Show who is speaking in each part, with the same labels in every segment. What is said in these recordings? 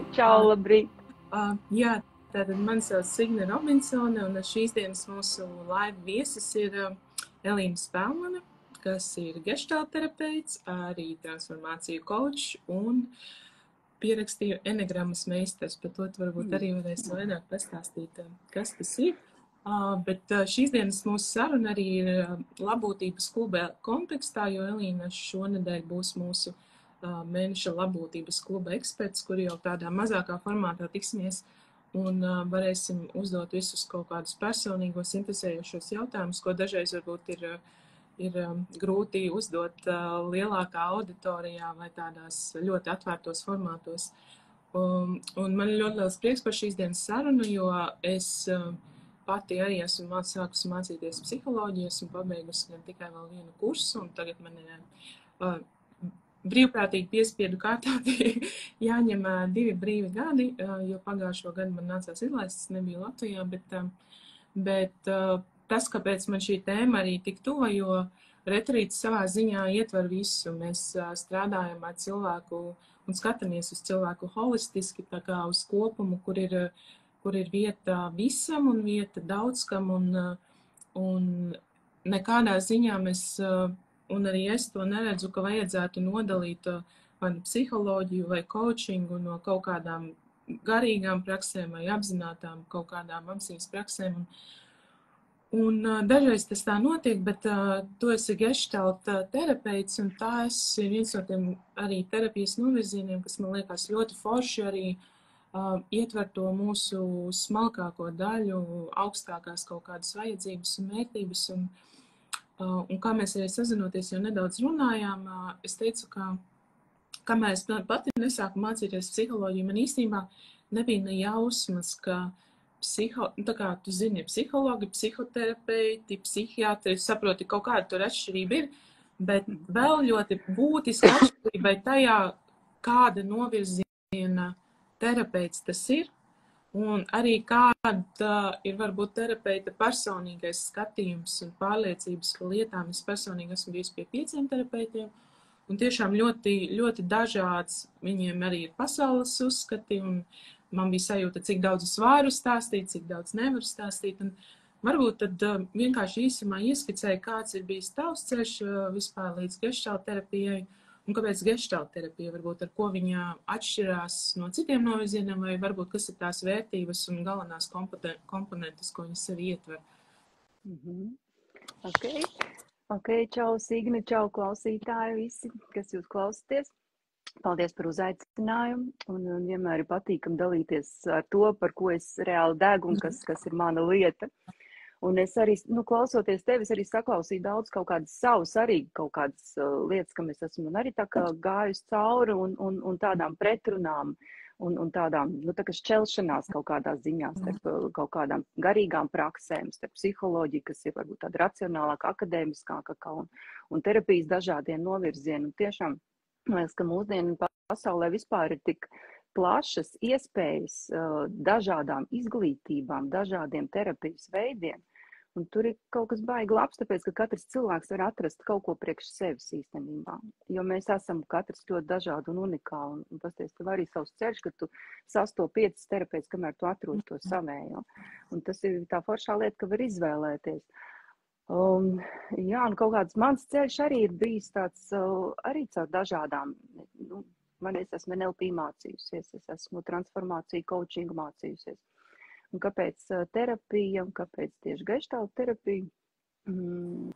Speaker 1: Čau, labrīt!
Speaker 2: Jā, tātad mani sauc Signe Robinsone, un šīs dienas mūsu live viesis ir Elīna Spēlmane, kas ir geštalterapeits, arī transformāciju coach un pierakstīju enegrammas meistars. Par to varbūt arī varēs vairāk pastāstīt, kas tas ir. Bet šīs dienas mūsu saruna arī ir labotības kluba kontekstā, jo Elīna šonedēļ būs mūsu mēneša labotības kluba eksperts, kur jau tādā mazākā formātā tiksimies un varēsim uzdot visus kaut kādus personīgos, interesējošos jautājumus, ko dažreiz varbūt ir grūti uzdot lielākā auditorijā vai tādās ļoti atvērtos formātos. Un man ir ļoti liels prieks par šīs dienas sarunu, jo es pati arī esmu sākusi mācīties psiholoģiju, esmu pabeigusi gan tikai vēl vienu kursu, un tagad man ir brīvprātīgi piespiedu kārtā jāņem 2 brīvi gadi, jo pagājušo gadu man nācās izlaist, es nebiju Latvijā, bet tas, kāpēc man šī tēma arī tik tuva, jo retrīts savā ziņā ietver visu. Mēs strādājam ar cilvēku un skatāmies uz cilvēku holistiski, tā kā uz kopumu, kur ir vieta visam un vieta daudzkam, un nekādā ziņā mēs, un arī es to neredzu, ka vajadzētu nodalīt vai psiholoģiju vai coachingu no kaut kādām garīgām praksēm vai apzinātām kaut kādām apziņas praksēm. Un dažreiz tas tā notiek, bet tu esi gestalt terapeits, un tas ir viens no tiem arī terapijas novirzieniem, kas man liekas ļoti forši arī ietver to mūsu smalkāko daļu, augstākās kaut kādas vajadzības un vērtības. Un kā mēs arī sazinoties jau nedaudz runājām, es teicu, ka kamēr es pati nesāku mācīties psiholoģiju, man īstenībā nebija ne jausmas, ka tā kā tu zini, psihologi, psihoterapeiti, psihiatri, saproti, kaut kāda tur atšķirība ir, bet vēl ļoti būtiska atšķirība tajā, kāda novirziena terapeits tas ir, un arī kāda ir varbūt terapeita personīgais skatījums un pārliecības par lietām. Es personīgi esmu bijusi pie 5 terapeitiem, un tiešām ļoti, ļoti dažāds viņiem arī ir pasaules uzskati, un man bija sajūta, cik daudz es varu stāstīt, cik daudz nevaru stāstīt, un varbūt tad vienkārši īsumā ieskicēju, kāds ir bijis tavs ceļš vispār līdz geštalterapijai, un kāpēc geštalterapija, varbūt ar ko viņa atšķirās no citiem novirzieniem, vai varbūt kas ir tās vērtības un galvenās komponentes, ko viņa sevi ietver.
Speaker 1: Ok, čau Signe, čau klausītāji visi, kas jūs klausāties. Paldies par uzaicinājumu, un vienmēr ir patīkami dalīties ar to, par ko es reāli degu un kas ir mana lieta. Un es arī, klausoties tevis, arī saklausīju daudz kaut kādas savas arī kaut kādas lietas, kam es esmu arī tā kā gājusi cauri un tādām pretrunām un tādām, tā kā šķelšanās kaut kādās ziņās starp kaut kādām garīgām praksēm, starp psiholoģiju, kas ir varbūt tāda racionālāka, akadēmiskāka un terapijas dažādiem novirzieniem. Tiešām, man liekas, ka mūsdienu pasaulē vispār ir tik plašas iespējas dažādām izglītībām, dažādiem terapijas veidiem. Un tur ir kaut kas baigi labs, tāpēc, ka katrs cilvēks var atrast kaut ko priekš sevis īstenībā. Jo mēs esam katrs ļoti dažādi un unikāli. Un pasties, tev arī savs ceļš, ka tu sastopi 5 terapeits, kamēr tu atrod to savējo. Un tas ir tā foršā lieta, ka var izvēlēties. Jā, un kaut kāds mans ceļš arī ir bijis tāds, arī caur dažādām, es esmu NLP mācījusies, es esmu transformāciju coachingu mācījusies. Un kāpēc terapija, un kāpēc tieši gestalt terapija? Man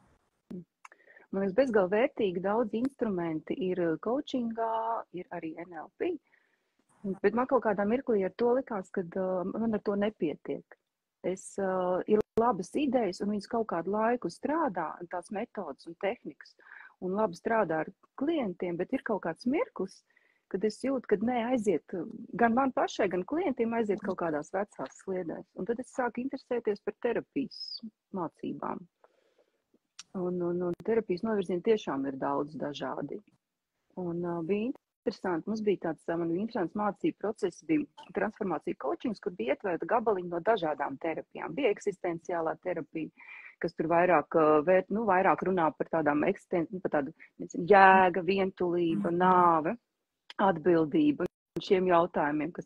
Speaker 1: liekas, bezgalīgi vērtīgi daudz instrumenti ir coachingā, ir arī NLP, bet man kaut kādā mirklī ar to likās, ka man ar to nepietiek. Ir labas idejas, un viņas kaut kādu laiku strādā, tās metodas un tehnikas, un labi strādā ar klientiem, bet ir kaut kāds mirklis, kad es jūtu, ka aiziet, gan man pašai, gan klientiem aiziet kaut kādās vecās sliedēs. Un tad es sāku interesēties par terapijas mācībām. Un terapijas novirzieni tiešām ir daudz dažādi. Un bija interesanti, mums bija tāds, man interesants mācību process, bija transformācija coachings, kur bija ietverta gabaliņi no dažādām terapijām. Bija eksistenciālā terapija, kas tur vairāk runā par tādām par tādu jēga, vientulība, nāve, atbildība. šiem jautājumiem, kas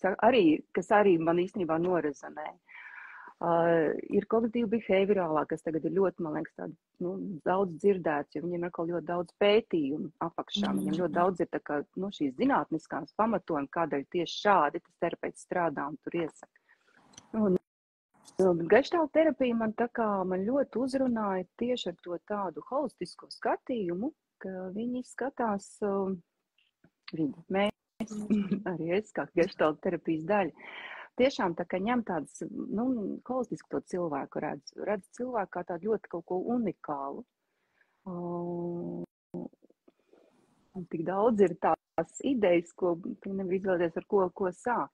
Speaker 1: arī man īstenībā norezonē. Ir kognitīva behaviorālā, kas tagad ir ļoti, man liekas, tāda, daudz dzirdēts, jo viņiem ir kaut ļoti daudz pētījumu apakšā. Viņiem ļoti daudz ir tā kā, šīs zinātniskās pamatojumi, kādēļ tieši šādi tas terapeits strādā un tur iesaka. Geštāla terapija man ļoti uzrunāja tieši ar to tādu holistisko skatījumu, ka viņi skatās, mēs, arī es kā geštāla terapijas daļa, tiešām tā kā ņem tādas, holistiski to cilvēku redz cilvēku kā tādu ļoti kaut ko unikālu. Un tik daudz ir tās idejas, ko nevar izvēlēties ar ko sākt.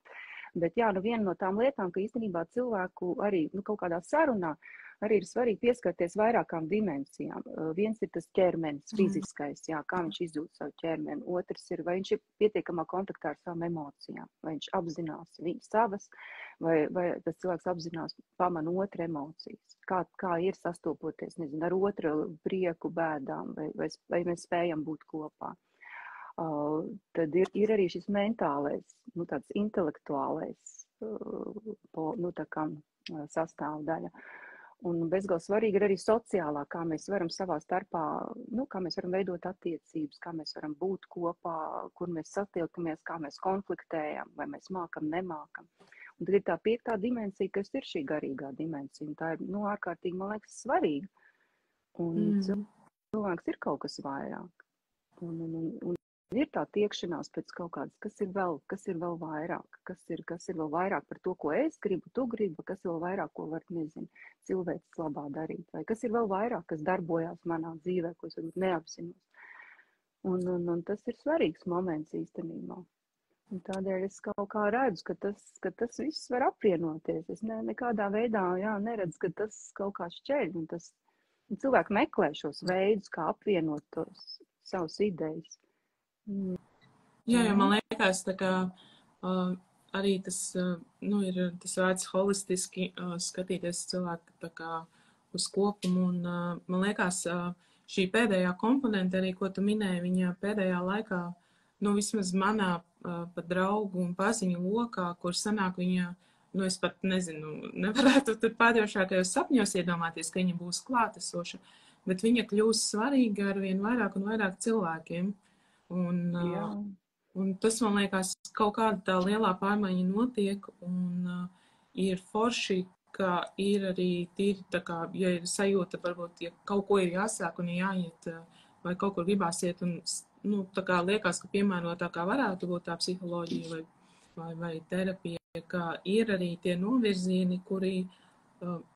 Speaker 1: Bet jā, viena no tām lietām, ka īstenībā cilvēku arī kaut kādā sarunā arī ir svarīgi pieskarties vairākām dimensijām. Viens ir tas ķermenis, fiziskais, jā, kā viņš izjūt savu ķermeni. Otrs ir, vai viņš ir pietiekamā kontaktā ar savām emocijām, vai viņš apzinās viņas savas, vai tas cilvēks apzinās pamana otra emocijas. Kā ir sastopoties, nezinu, ar otru prieku, bēdām, vai mēs spējam būt kopā. Tad ir arī šis mentālais, tāds intelektuālais, tā kā sastāvdaļa. Un bezgalīgi svarīgi ir arī sociālā, kā mēs varam savā starpā, kā mēs varam veidot attiecības, kā mēs varam būt kopā, kur mēs satiekamies, kā mēs konfliktējam, vai mēs mākam, nemākam. Un tad ir tā 5. dimensija, kas ir šī garīgā dimensija. Un tā ir, ārkārtīgi, man liekas, svarīga. Un cilvēks ir kaut kas vairāk. Un ir tā tiekšanās pēc kaut kādas, kas ir vēl vairāk, kas ir vēl vairāk par to, ko es gribu, tu gribi, kas ir vēl vairāk, ko var, cilvēks labā darīt, vai kas ir vēl vairāk, kas darbojās manā dzīvē, ko es varbūt neapzinos. Un tas ir svarīgs moments īstenībā. Un tādēļ es kaut kā redzu, ka tas viss var apvienoties. Es nekādā veidā, neredzu, ka tas kaut kā šķeļ. Un cilvēki meklē šos veidus, kā apvienot tos savus idejas.
Speaker 2: Jā, jo man liekas, tā kā arī tas, ir tas vārds holistiski skatīties cilvēku tā kā uz kopumu, un man liekas, šī pēdējā komponente arī, ko tu minēji, viņa pēdējā laikā, vismaz manā pat draugu un paziņu lokā, kur sanāk viņa, es pat nezinu, nevarētu tur pēdējošākajos sapņos iedomāties, ka viņa būs klātesoša, bet viņa kļūs svarīga ar vien vairāk un vairāk cilvēkiem. Un tas, man liekas, kaut kāda tā lielā pārmaiņa notiek, un ir forši, ka ir arī tīri tā kā, ja ir sajūta, varbūt, ja kaut ko ir jāsāk un jāiet, vai kaut kur gribās iet, un tā kā liekas, ka piemērotākā varētu būt tā psiholoģija vai terapija, ka ir arī tie novirzieni, kuri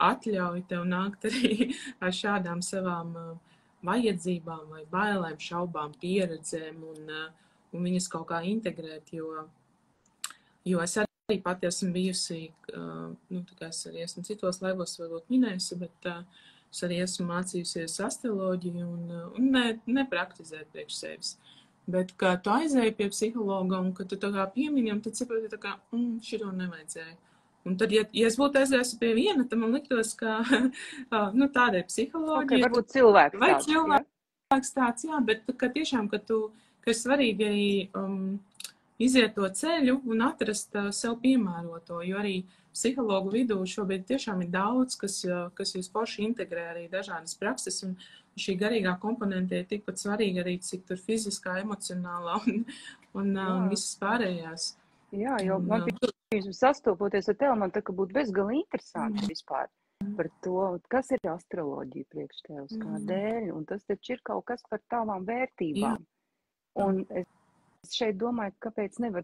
Speaker 2: atļauj tev nākt arī ar šādām savām vajadzībām vai bailēm, šaubām, pieredzēm un viņas kaut kā integrēt, jo es arī pati esmu bijusi, tā kā es arī esmu citos laivos varbūt minējusi, bet es arī esmu mācījusies astroloģiju un nepraktizēt priekš sevis. Bet, kā tu aizēji pie psihologa un, ka tu tā kā piemini, un tad saproti tā kā, šito nevajadzēja. Un tad, ja es būtu aizgājusi pie viena, tad man liktos, ka tāda ir psiholoģija.
Speaker 1: Okay, varbūt cilvēks
Speaker 2: vai tāds. Vai cilvēks tāds, jā, bet ka tiešām, ka ir svarīgi arī iziet to ceļu un atrast sev piemēroto, jo arī psihologu vidū šobrīd tiešām ir daudz, kas jūs forši integrē arī dažādas prakses, un šī garīgā komponente ir tikpat svarīga arī, cik tur fiziskā, emocionālā un visas pārējās.
Speaker 1: Jā, jo man sastopoties ar tevi, man tā kā būtu bezgalīgi interesanti vispār par to, kas ir astroloģija priekš tevis, kādēļ, un tas taču ir kaut kas par tavām vērtībām. Un es šeit domāju, kāpēc nav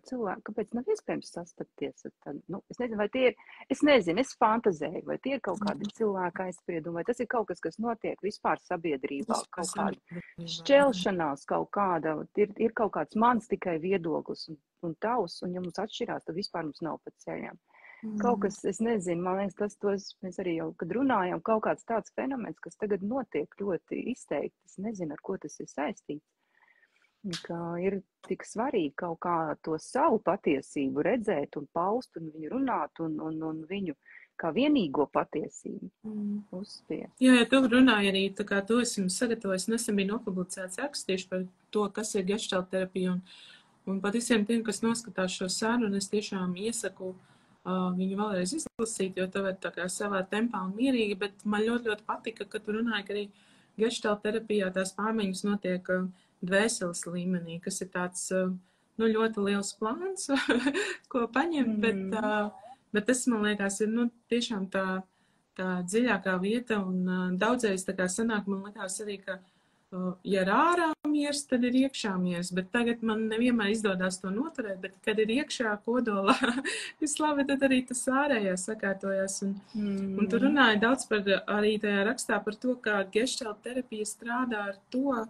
Speaker 1: iespējams sastapties ar tādu, es nezinu, vai tie ir, es fantazēju, vai tie ir kaut kādi cilvēki aizspriedumi, vai tas ir kaut kas, kas notiek vispār sabiedrībā, kaut kāda šķelšanās, kaut kāda, ir kaut kāds mans tikai viedoklis un tavs, un ja mums atšķirās, tad vispār mums nav pa ceļām. Kaut kas, es nezinu, man liekas, mēs arī jau, kad runājam, kaut kāds tāds fenomens, kas tagad notiek ļoti izteikti, es nezinu, ar ko tas ir saistīts. Ka ir tik svarīgi kaut kā to savu patiesību redzēt un paust un viņu runāt un viņu kā vienīgo patiesību uzspiest.
Speaker 2: Jā, ja tu runāji arī, tā kā tu esmu sagatavojis, nesen bija nopublicēts raksts tieši par to, kas ir geštalterapija Un pat visiem tiem, kas noskatās šo sarunu, es tiešām iesaku viņu vēlreiz izlasīt, jo tev ir tā kā savā tempā un mierīgi, bet man ļoti, ļoti patika, ka tu runāji, ka arī geštāla terapijā tās pārmaiņas notiek dvēseles līmenī, kas ir tāds, nu, ļoti liels plāns, ko paņemt, bet tas, man liekas, ir, nu, tiešām tā dziļākā vieta, un daudzreiz tā kā sanāk, man liekas arī, ka ja ir ārā miers, tad ir iekšā miers, bet tagad man nevienmēr izdodas to noturēt, bet kad ir iekšā kodolā viss labi, tad arī tas ārējās sakārtojas. Un tu runāji daudz par arī tajā rakstā par to, kā geštāla terapija strādā ar to,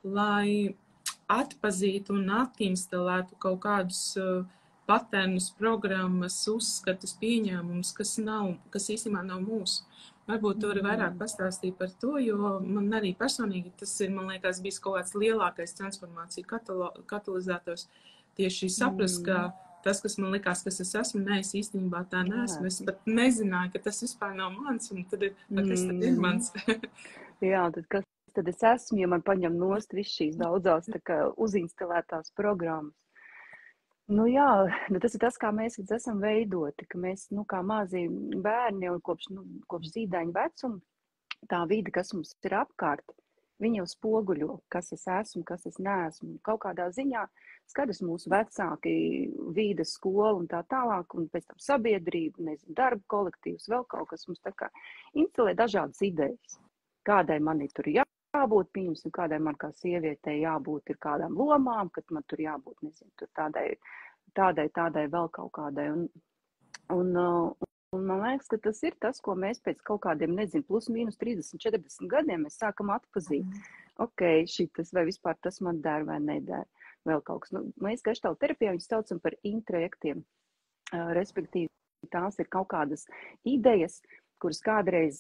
Speaker 2: lai atpazītu un attīstalētu kaut kādus paternus, programmas, uzskatus, pieņēmumus, kas īstenībā nav mūsu. Varbūt tu vari vairāk pastāstīt par to, jo man arī personīgi tas ir, man liekas, bijis kaut kāds lielākais transformāciju katalizators. Tieši saprast, ka tas, kas man likās, kas es esmu, es īstenībā tā neesmu. Es pat nezināju, ka tas vispār nav mans, un tad kas tad ir mans?
Speaker 1: Jā, tad kas tad es esmu, ja man paņem nost viss šīs daudzās tā kā uzinstalētās programmas. Nu jā, tas ir tas, kā mēs esam veidoti, ka mēs, nu, kā mazi bērni un kopš zīdaiņa vecuma, tā vide, kas mums ir apkārt, viņi jau spoguļo, kas es esmu, kas es neesmu. Kaut kādā ziņā skatās mūsu vecāki, vīdes skola un tā tālāk, un pēc tam sabiedrība, nezinu, darba kolektīvs, vēl kaut kas mums tā kā instalē dažādas idejas. Kādai man ir tur jābūt, pieņemsim, kādai man kā sievietei jābūt ir kādām lomām, kad man tur jābūt, nezinu, tur tādai vēl kaut kādai. Un man liekas, ka tas ir tas, ko mēs pēc kaut kādiem, nezinu, plus mīnus 30, 40 gadiem mēs sākam atpazīt. Ok, šitas vai vispār tas man der vai neder. Vēl kaut kas. Nu, mēs geštāla terapijā viņus saucam par introjektiem. Respektīvi, tās ir kaut kādas idejas, kuras kādreiz,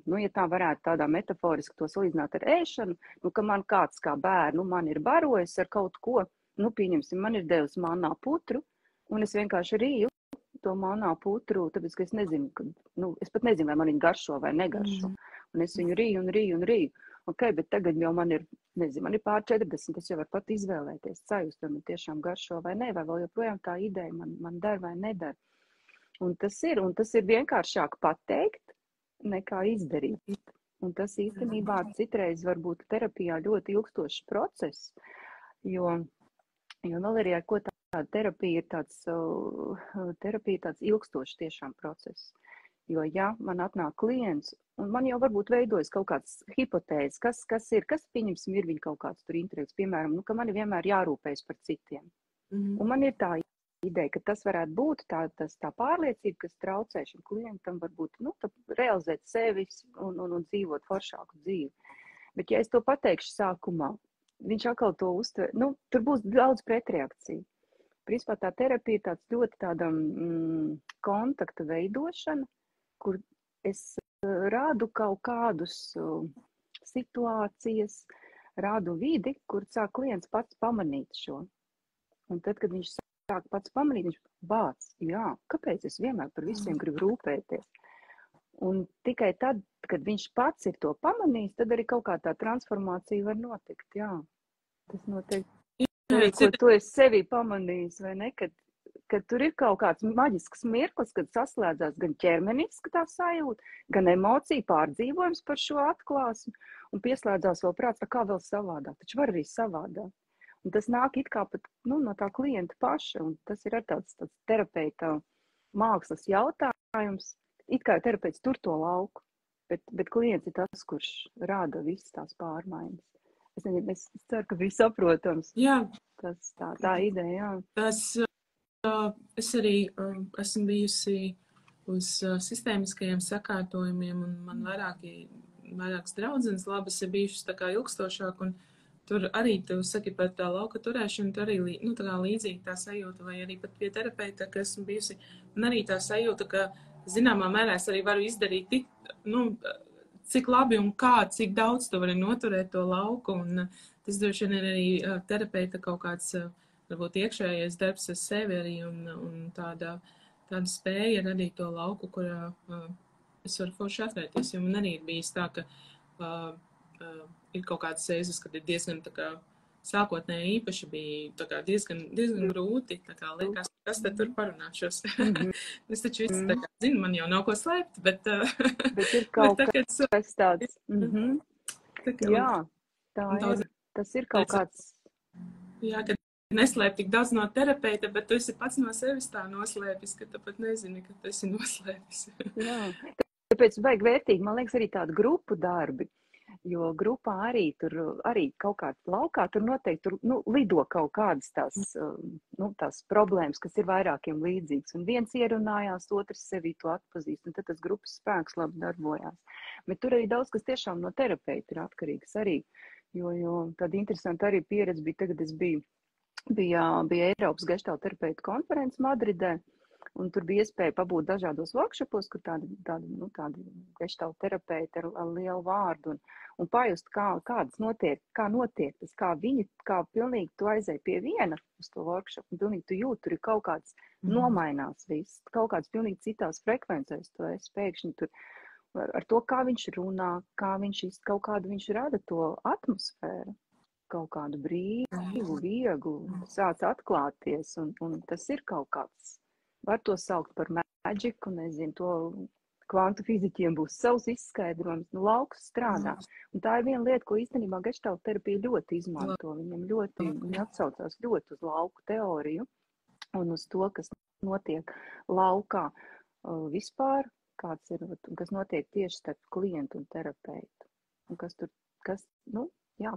Speaker 1: nu, ja tā varētu tādā metaforiski to salīdzināt ar ēšanu, nu, ka man kāds kā bērnu, man ir barojis ar kaut ko, nu, pieņemsim, man ir devis manā putru, un es vienkārši rīju to manā putru, tāpēc, ka es nezinu, nu, es pat nezinu, vai man viņa garšo vai negaršo, un es viņu rīju. Ok, bet tagad jau man ir, nezinu, man ir pār 40, es jau varu pat izvēlēties sajust, vai man tiešām garšo vai ne, vai vēl joprojām tā ideja man der vai neder. Un tas ir vienkāršāk pateikt, nekā izdarīt. Un tas īstenībā citreiz var būt terapijā ļoti ilgstošs process, jo vēl arī ar ko tāda terapija ir tāds ilgstošs tiešām process. Jo, ja man atnāk klients, un man jau varbūt veidojas kaut kāds hipotēzes, kas pieņemsim, ir viņa kaut kāds tur intervents, piemēram, nu, ka man ir vienmēr jārūpējas par citiem. Un man ir tā ideja, ka tas varētu būt tā pārliecība, kas traucē šim klientam varbūt, nu, realizēt sevi un dzīvot foršāku dzīvi. Bet, ja es to pateikšu sākumā, viņš atkal to uztver, nu, tur būs daudz pretreakciju. Principā tā terapija ir tāds ļoti tāda kontakta veidošana, kur es rādu kaut kādus situācijas, rādu vidi, kur sāk klients pats pamanīt šo. Un tad, kad viņš sāk pats pamanīt, viņš bāc, jā, kāpēc es vienmēr par visiem gribu rūpēties? Un tikai tad, kad viņš pats ir to pamanījis, tad arī kaut kā tā transformācija var notikt, jā. Tas noteikti, arī, ko tu esi sevi pamanījis, vai ne, kad tur ir kaut kāds maģisks mirklis, kad saslēdzās gan ķermeniski tā sajūta, gan emocija pārdzīvojums par šo atklāsmi, un pieslēdzās vēl prāts, kā vēl savādāk, taču var arī savādāk. Un tas nāk it kā pat, nu, no tā klienta paša, un tas ir ar tāds terapeita mākslas jautājums. It kā terapeits tur to lauku, bet klients ir tas, kurš rāda visas tās pārmaiņas. Es ceru, ka bija saprotams.
Speaker 2: Jā.
Speaker 1: Tas tā ideja, jā.
Speaker 2: Es arī esmu bijusi uz sistēmiskajiem sakārtojumiem, un man vairākas draudzenes labas ir bijušas tā kā ilgstošāk, un tur arī tu saki par tā lauka turēšanu, tur arī, nu, tā kā līdzīgi tā sajūta, vai arī pat pie terapeita, ka esmu bijusi, un arī tā sajūta, ka zināmā mērā es arī varu izdarīt tik, nu, cik labi un kā, cik daudz tu vari noturēt to lauku, un tas droši vien ir arī terapeita kaut kāds, varbūt iekšējais darbs ar sevi arī, un tāda spēja radīt to lauku, kurā es varu forši atvērties, jo man arī ir bijis tā, ka ir kaut kādas reizes, kad ir diezgan tā kā sākotnēji īpaši bija tā kā diezgan grūti, tā kā liekas, kas tad tur parunāšos. Es taču visu tā kā zinu, man jau nav ko slēpt, bet
Speaker 1: ir kaut kas tāds. Jā, tā ir. Tas ir kaut kāds.
Speaker 2: Jā, kad neslēp tik daudz no terapeita, bet tu esi pats no sevis tā noslēpis, ka tu pat nezini, ka tu esi noslēpis.
Speaker 1: Jā, tāpēc vajag vērtīgi, man liekas, arī tādu grupu darbi, jo grupā arī kaut kāds laukā, tur noteikti lido kaut kādas tās problēmas, kas ir vairākiem līdzīgas, un viens ierunājās, otrs sevī to atpazīst, un tad tas grupas spēks labi darbojās. Bet tur arī daudz, kas tiešām no terapeita ir atkarīgs arī, jo tāda interesanta arī pieredze bija, tagad es bija Eiropas geštāla terapeitu konferences Madridē, un tur bija iespēja pabūt dažādos workshopos, kur tādi geštāla terapeiti ar lielu vārdu, un pajust, kā notiek tas, kā pilnīgi tu aizēji pie viena uz to workshop, un pilnīgi tu jūti, tur ir kaut kāds nomainās viss, kaut kāds pilnīgi citās frekvencēs, tu esi pēkšņi tur ar to, kā viņš runā, kaut kādu viņš rada to atmosfēru. Kaut kādu brīvu, vieglu, sāc atklāties, un tas ir kaut kāds. Var to saukt par maģiku, nezinu, to kvantu fiziķiem būs savs izskaidrojums, lauks strādā. Un tā ir viena lieta, ko īstenībā geštāla terapija ļoti izmanto. Viņi atsaucās ļoti uz lauku teoriju un uz to, kas notiek laukā vispār, kas notiek tieši starp klientu un terapeitu. Un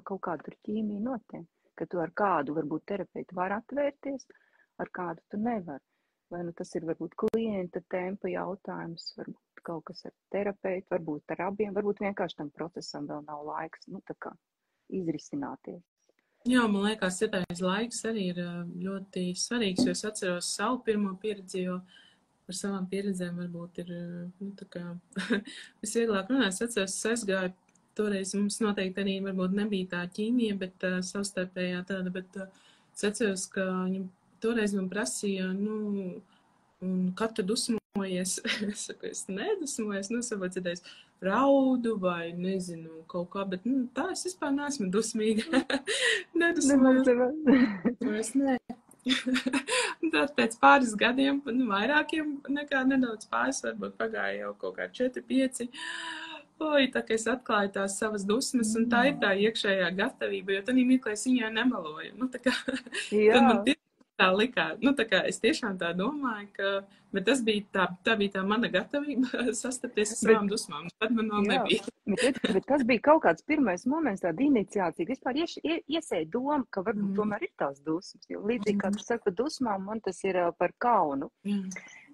Speaker 1: kaut kāda tur ķīmija notiek, ka tu ar kādu varbūt terapeitu var atvērties, ar kādu tu nevar. Vai tas ir varbūt klienta tempa jautājums, varbūt kaut kas ar terapeitu, varbūt ar abiem, varbūt vienkārši tam procesam vēl nav laiks, tā kā izrisināties.
Speaker 2: Jā, man liekas, citreiz laiks arī ir ļoti svarīgs, jo es atceros savu pirmo pieredzi, jo par savām pieredzēm varbūt ir, tā kā visvieglāk runāt. Es atceros, es aizgāju. Toreiz mums noteikti arī varbūt nebija tā ķīmija, bet savstarpējā tāda, bet es atceros, ka viņi toreiz man prasīja, un kad tu dusmojies? Es saku, es nedusmojos, varbūt citreiz raudu vai nezinu kaut kā, bet tā es vispār neesmu dusmīga. Nedusmojos. Nē. Tad pēc pāris gadiem, vairākiem nekā nedaudz pāris, varbūt pagāja jau kaut kā 4-5. Tā kā es atklāju tās savas dusmas, un tā ir tā iekšējā gatavība, jo tādā mirklī es viņai nemaloju. Tad man tā likās, tā kā es tiešām tā domāju, bet tas bija tā bija tā mana gatavība sastapties ar savām dusmām. Tad man vēl nebija.
Speaker 1: Bet tas bija kaut kāds pirmais moments, tāda iniciācija, ka vispār iesēja doma, ka varbūt tomēr ir tās dusmas. Jo līdzīgi kā tu saki par dusmām, man tas ir par kaunu.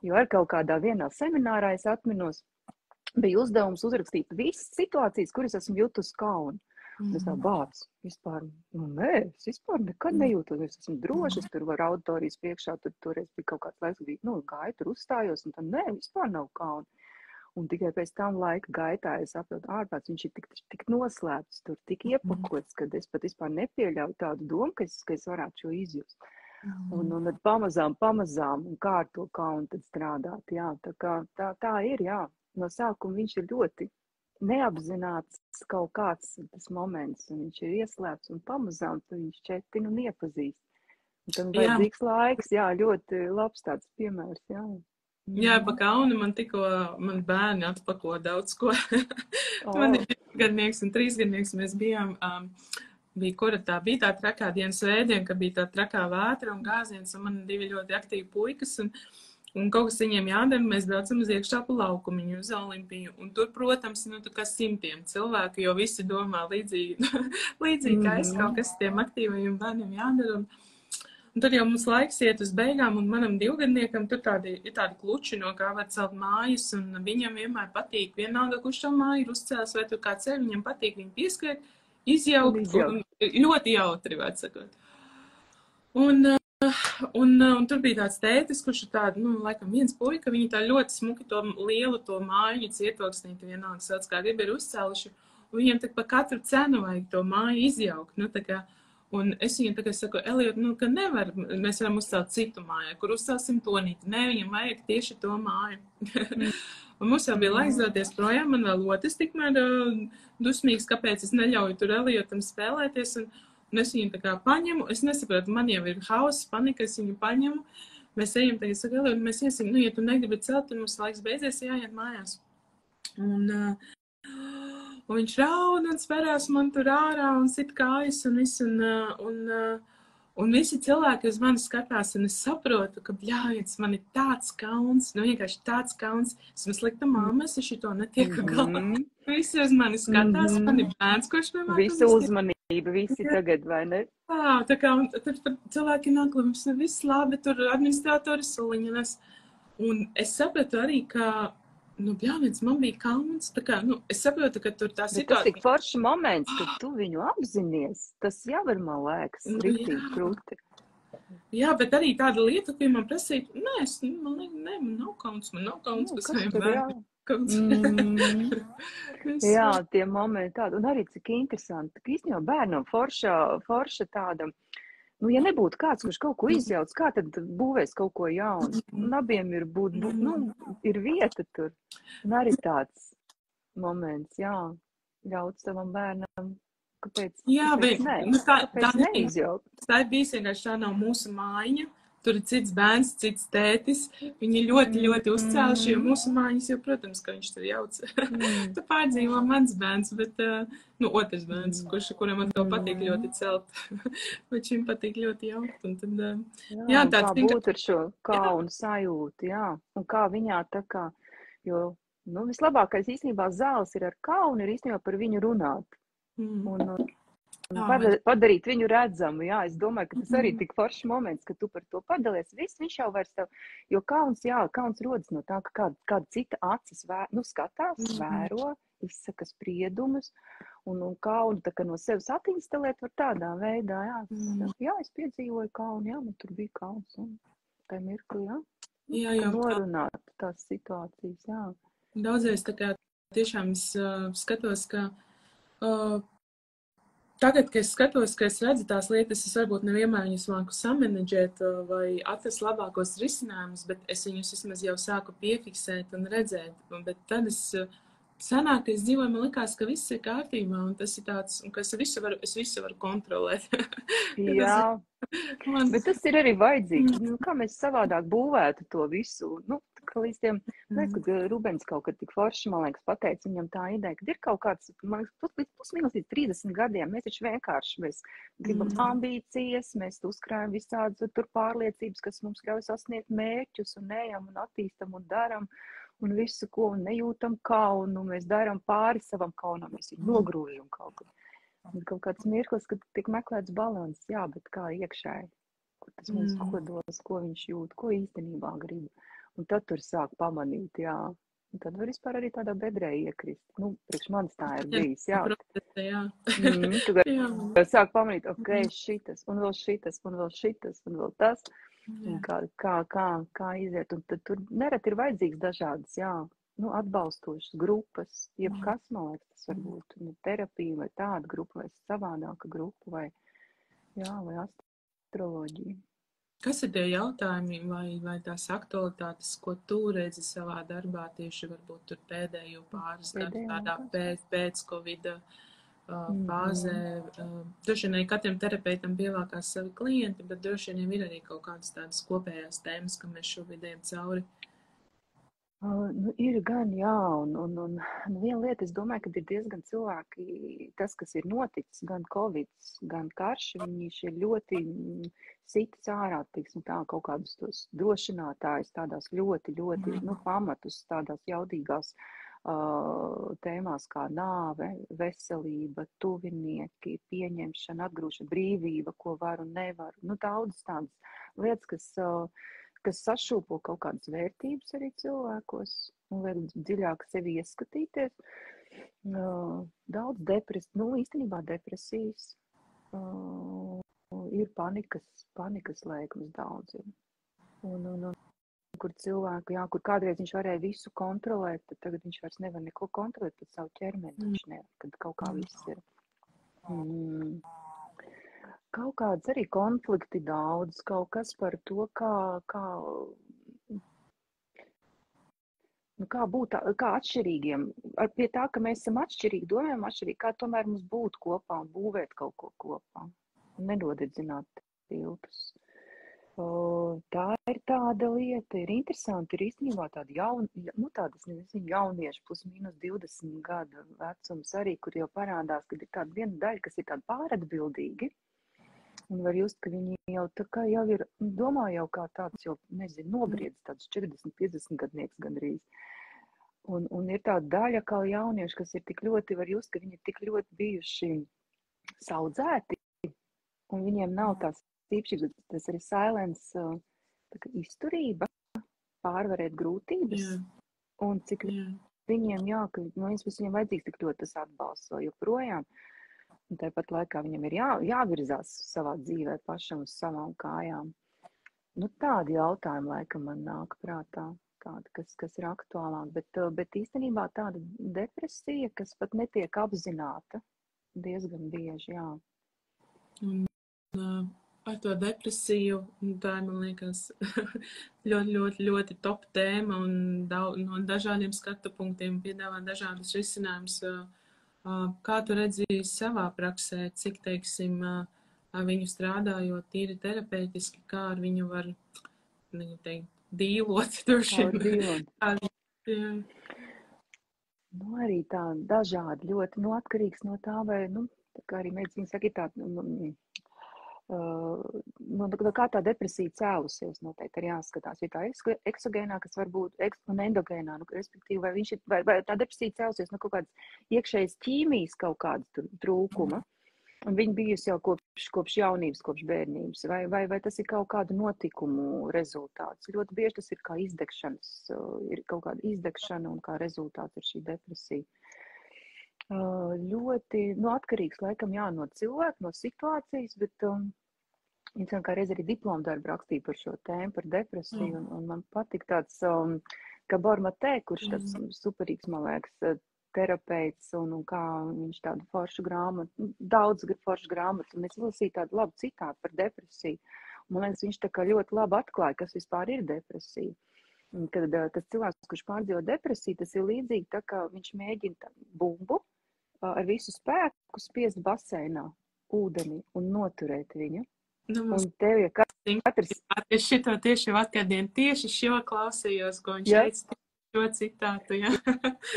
Speaker 1: Jo ar kaut kādā vienā seminārā es atminos, bija uzdevums uzrakstīt visas situācijas, kuras esmu jutus kaunu. Es tā bāc, vispār, es vispār nekad nejūtos, es esmu droši, es tur var auditorijas priekšā, toreiz bija kaut kāds laiks, gāju, tur uzstājos, un tad vispār nav kauna. Un tikai pēc tam laika gaitā es saprotu, ārprāts, viņš ir tik noslēpts, tur tik iepakots, kad es pat vispār nepieļauju tādu domu, ka es varētu šo izjust. Un tad pamazām, un kā ar to kaunu tad strādāt, jā, tā ir, jā. No sākuma viņš ir ļoti neapzināts kaut kāds tas moments, un viņš ir ieslēpts, un pamazām viņš četina un iepazīst. Un tam vajadzīgs laiks, jā, ļoti labs tāds piemērs, jā.
Speaker 2: Jā, pa kaunu man bērni atpako daudz ko. Man ir 2-gadnieks un 3-gadnieks, mēs bijām, bija tā trakā dienas svētdiena, ka bija tā trakā vētra un gāziens, un man 2 ļoti aktīvi puikas, un kaut kas viņiem jādara, mēs braucam uz iekšāpu laukumiņu, uz Olimpiju. Un tur, protams, tā kā 100 cilvēku, jo visi domā līdzīgi kā es, kaut kas tiem aktīvajiem bērniem jādara. Un tad jau mums laiks iet uz beigām, un manam 2-gadniekam tur ir tādi kluči, no kā var celt mājas, un viņam vienmēr patīk, vienalga, kurš šo māju ir uzcēlis, vai tur kāds ir, viņam patīk viņu pieskriet, izjaukt, un ļoti jautri, var sakot. Un tur bija tāds tētis, kurš ir tāda, laikam viens puika, viņi tā ļoti smuki to lielu to māju cietoksnīti vienalga sauc, kā grib ir uzcēluši, un viņiem tā pa katru cenu vajag to māju izjaukt, un es viņiem tagad saku, Eliot, ka nevar, mēs varam uzcelt citu māju, kur uzcelsim tonīti, ne, viņam vajag tieši to māju. Un mums jau bija laiks doties projām, man vēl otrs tikmēr dusmīgs, kāpēc es neļauju tur Eliotam spēlēties, un es viņu tā kā paņemu, es nesaprotu, man jau ir hauss, panika, es viņu paņemu, mēs ejam tagad sagalē, un mēs iesim, ja tu negribi celt, tad mums laiks beidzies, jāiet mājās. Un viņš raud un sperās man tur ārā un sit kājas un viss, un visi cilvēki uz mani skatās, un es saprotu, ka, bļāviens, man ir tāds kauns, vienkārši tāds kauns, esmu slikta mamma, es šito netieku galā. Visi uz mani skatās, man ir bērns, kurš vienmēr...
Speaker 1: Visu uzmanību, visi tagad, vai ne?
Speaker 2: Tā kā, un tur cilvēki nāk, mums ir viss labi, tur administratori suliņas, un es sapratu arī, ka bļāviens, man bija kauns, tā kā, es saprotu, ka tur tā situācija...
Speaker 1: Tas tik foršs moments, kad tu viņu apzinies, tas jau ir, man liekas, ritīgi krūti.
Speaker 2: Jā, bet arī tāda lieta, ka man prasīja, man nav kauns, kas vienmēr kauns.
Speaker 1: Jā, tie momenti tādi, un arī cik interesanti, ka īstenībā bērnam forša tāda, ja nebūtu kāds, kurš kaut ko izjauc, kā tad būvēs kaut ko jaunu? Un abiem ir ir vieta tur. Un arī tāds moments, ļaut savam bērnam, kāpēc nē? Kāpēc neizjaukt?
Speaker 2: Tā ir bijis vienkārši, tā nav mūsu mājiņa. Tur ir cits bērns, cits tētis. Viņi ļoti, ļoti uzcēluši, jo mūsu mājiņas jau, protams, ka viņš tur jauc. Tu pārdzīvo mans bērns, bet, otrs bērns, kuram atkal patīk ļoti celt. Bet šim patīk ļoti jaukt. Un tad,
Speaker 1: kā būt ar šo kaunu sajūtu, un kā viņā tā kā, jo, vislabākais īstenībā zāles ir ar kaunu, ir īstenībā par viņu runāt. Padarīt viņu redzamu, es domāju, ka tas arī tik foršs moments, ka tu par to padalies, viņš jau vairs tev, jo kauns rodas no tā, ka kāda cita acis skatās, vēro, izsaka spriedumus, un kaunu tā kā no sevis attīstelēt var tādā veidā, es piedzīvoju kaunu, man tur bija kauns, un tā mirkli, norunāt tās situācijas,
Speaker 2: Daudzreiz tā kā tiešām es skatos, ka tagad, kad es skatos, ka es redzu tās lietas, es varbūt nevienmēr viņus māku samanedžēt vai atrast labākos risinājumus, bet es viņus vismaz jau sāku piefiksēt un redzēt. Bet tad sanāk, ka es dzīvoju, man likās, ka viss ir kārtībā, un tas ir tāds, un ka es visu varu kontrolēt.
Speaker 1: Bet tas ir arī vajadzīgs. Kā mēs savādāk būvētu to visu? Līdz tiem, kad Rubens kaut kad tik forši, man liekas, pateica viņam tā ideja, kad ir kaut kāds, man liekas, pusminus līdz 30 gadiem, mēs taču vienkārši, mēs gribam ambīcijas, mēs uzkrājam visādas tur pārliecības, kas mums ļauj sasniegt mērķus un ejam un attīstam un daram un visu, ko un nejūtam kaunu, mēs daram pāri savam kaunam, mēs viņu nogrūžam kaut kur. Un kaut kāds mirklis, kad tiek meklēts balans, bet kā iekšēji, kur tas mūsu kodols, ko viņš jūt, ko īstenībā grib. Un tad tur sāk pamanīt, Un tad var vispār arī tādā bedrē iekrist. Priekš manis tā ir bijis, Tu sāk pamanīt, šitas, un vēl šitas, un vēl šitas, un vēl tas. Un kā iziet. Un tad tur nereti ir vajadzīgs dažādas, atbalstošas grupas. Jebkas, man liekas, tas var būt terapija vai tāda grupa, vai savādāka grupa, vai astroloģija.
Speaker 2: Kas ir tie jautājumi vai tās aktualitātes, ko tu redzi savā darbā tieši varbūt tur pēdējo pāris gadu tādā pēc Covid fāzē? Droši vien katram terapeitam pievākās savi klienti, bet droši vien ir arī kaut kādas tādas kopējās tēmas, ka mēs šobrīd ejam cauri.
Speaker 1: Ir gan, un viena lieta, es domāju, ka ir diezgan cilvēki, tas, kas ir noticis, gan Covid, gan karš, viņi ir ļoti sitas ārā, tā kaut kādus tos drošinātājus, tādās ļoti, pamatus, tādās jaudīgās tēmās kā nāve, veselība, tuvinieki, pieņemšana, atgrūšana, brīvība, ko var un nevar. Daudzas tādas lietas, kas sašūpo kaut kādas vērtības arī cilvēkos un liek dziļāk sevi ieskatīties. Daudz īstenībā depresijas, ir panikas lēkmes daudz. Un kur cilvēku, kur kādreiz viņš varēja visu kontrolēt, tad tagad viņš vairs nevar neko kontrolēt, pat savu ķermeni viņš nevar, kad kaut kā viss ir. Kaut kāds arī konflikti daudz, kaut kas par to, kā būt, kā atšķirīgiem. Pie tā, ka mēs esam atšķirīgi, domājam atšķirīgi, kā tomēr mums būt kopā un būvēt kaut ko kopā. nedodedzināt tiltus. Tā ir tāda lieta, ir interesanti, ir īstenībā tādi jaunieši plus mīnus 20 gadu vecums arī, kur jau parādās, kad ir tāda viena daļa, kas ir tāda pāratbildīgi, un var just, ka viņi jau tā kā jau ir, domā jau kā tāds jau, nezinu, nobriedz tāds 40-50 gadnieks gandrīz. Un ir tāda daļa kā jaunieši, kas ir tik ļoti, var just, ka viņi ir tik ļoti bijuši saudzēti, un viņiem nav tās īpašības, tas ir silence, izturība, pārvarēt grūtības, un cik viņiem, ka viņiem vajadzīgs tik ļoti tas atbalsts vēl joprojām, un tāpat laikā viņam ir jāvirzās savā dzīvē pašam uz savām kājām. Nu, tādi jautājumi laikam man nāk prātā, tādi, kas ir aktuālāk, bet īstenībā tāda depresija, kas pat netiek apzināta diezgan bieži, jā.
Speaker 2: Un par to depresiju, tā ir, man liekas, ļoti top tēma un no dažādiem skatu punktiem piedāvā dažādas risinājumus. Kā tu redzīji savā praksē, cik, teiksim, viņu strādājot tīri terapeitiski, kā ar viņu var, dīlot droši vien?
Speaker 1: Nu, arī tā dažādi ļoti, atkarīgs no tā, vai, tā kā arī medicīna saka, ir tā, kā tā depresija cēlusies, noteikti ir jāskatās, vai tā eksogēnā, kas var būt un endogēnā, respektīvi, vai tā depresija cēlusies no kaut kādas iekšējas ķīmijas kaut kāda trūkuma, un viņa bijusi jau kopš jaunības, kopš bērnības, vai tas ir kaut kādu notikumu rezultāts. Ļoti bieži tas ir kā izdegšanas, ir kaut kāda izdegšana, un kā rezultāts ir šī depresija. Ļoti atkarīgs laikam no cilvēka, no situācijas, bet viņš kā reiz arī diplomdarbu rakstīja par šo tēmu, par depresiju, un man patīk tāds Gabor Mate, kurš tāds superīgs, man liekas, terapeits, un kā viņš tādu foršu grāmatu, daudz foršu grāmatu, un es lasīju tādu labu citātu par depresiju. Man liekas, viņš tā kā ļoti labi atklāja, kas vispār ir depresija. Kad tas cilvēks, kurš pārdzīvo depresiju, tas ir līdzīgi tā, kā viņš mēģina bumbu ar visu spēku spiest baseinā ūdeni un noturēt viņu. Un tev ir katrs...
Speaker 2: Es šito tieši vakardien tieši šo klausījos, ko viņš teica šo citātu,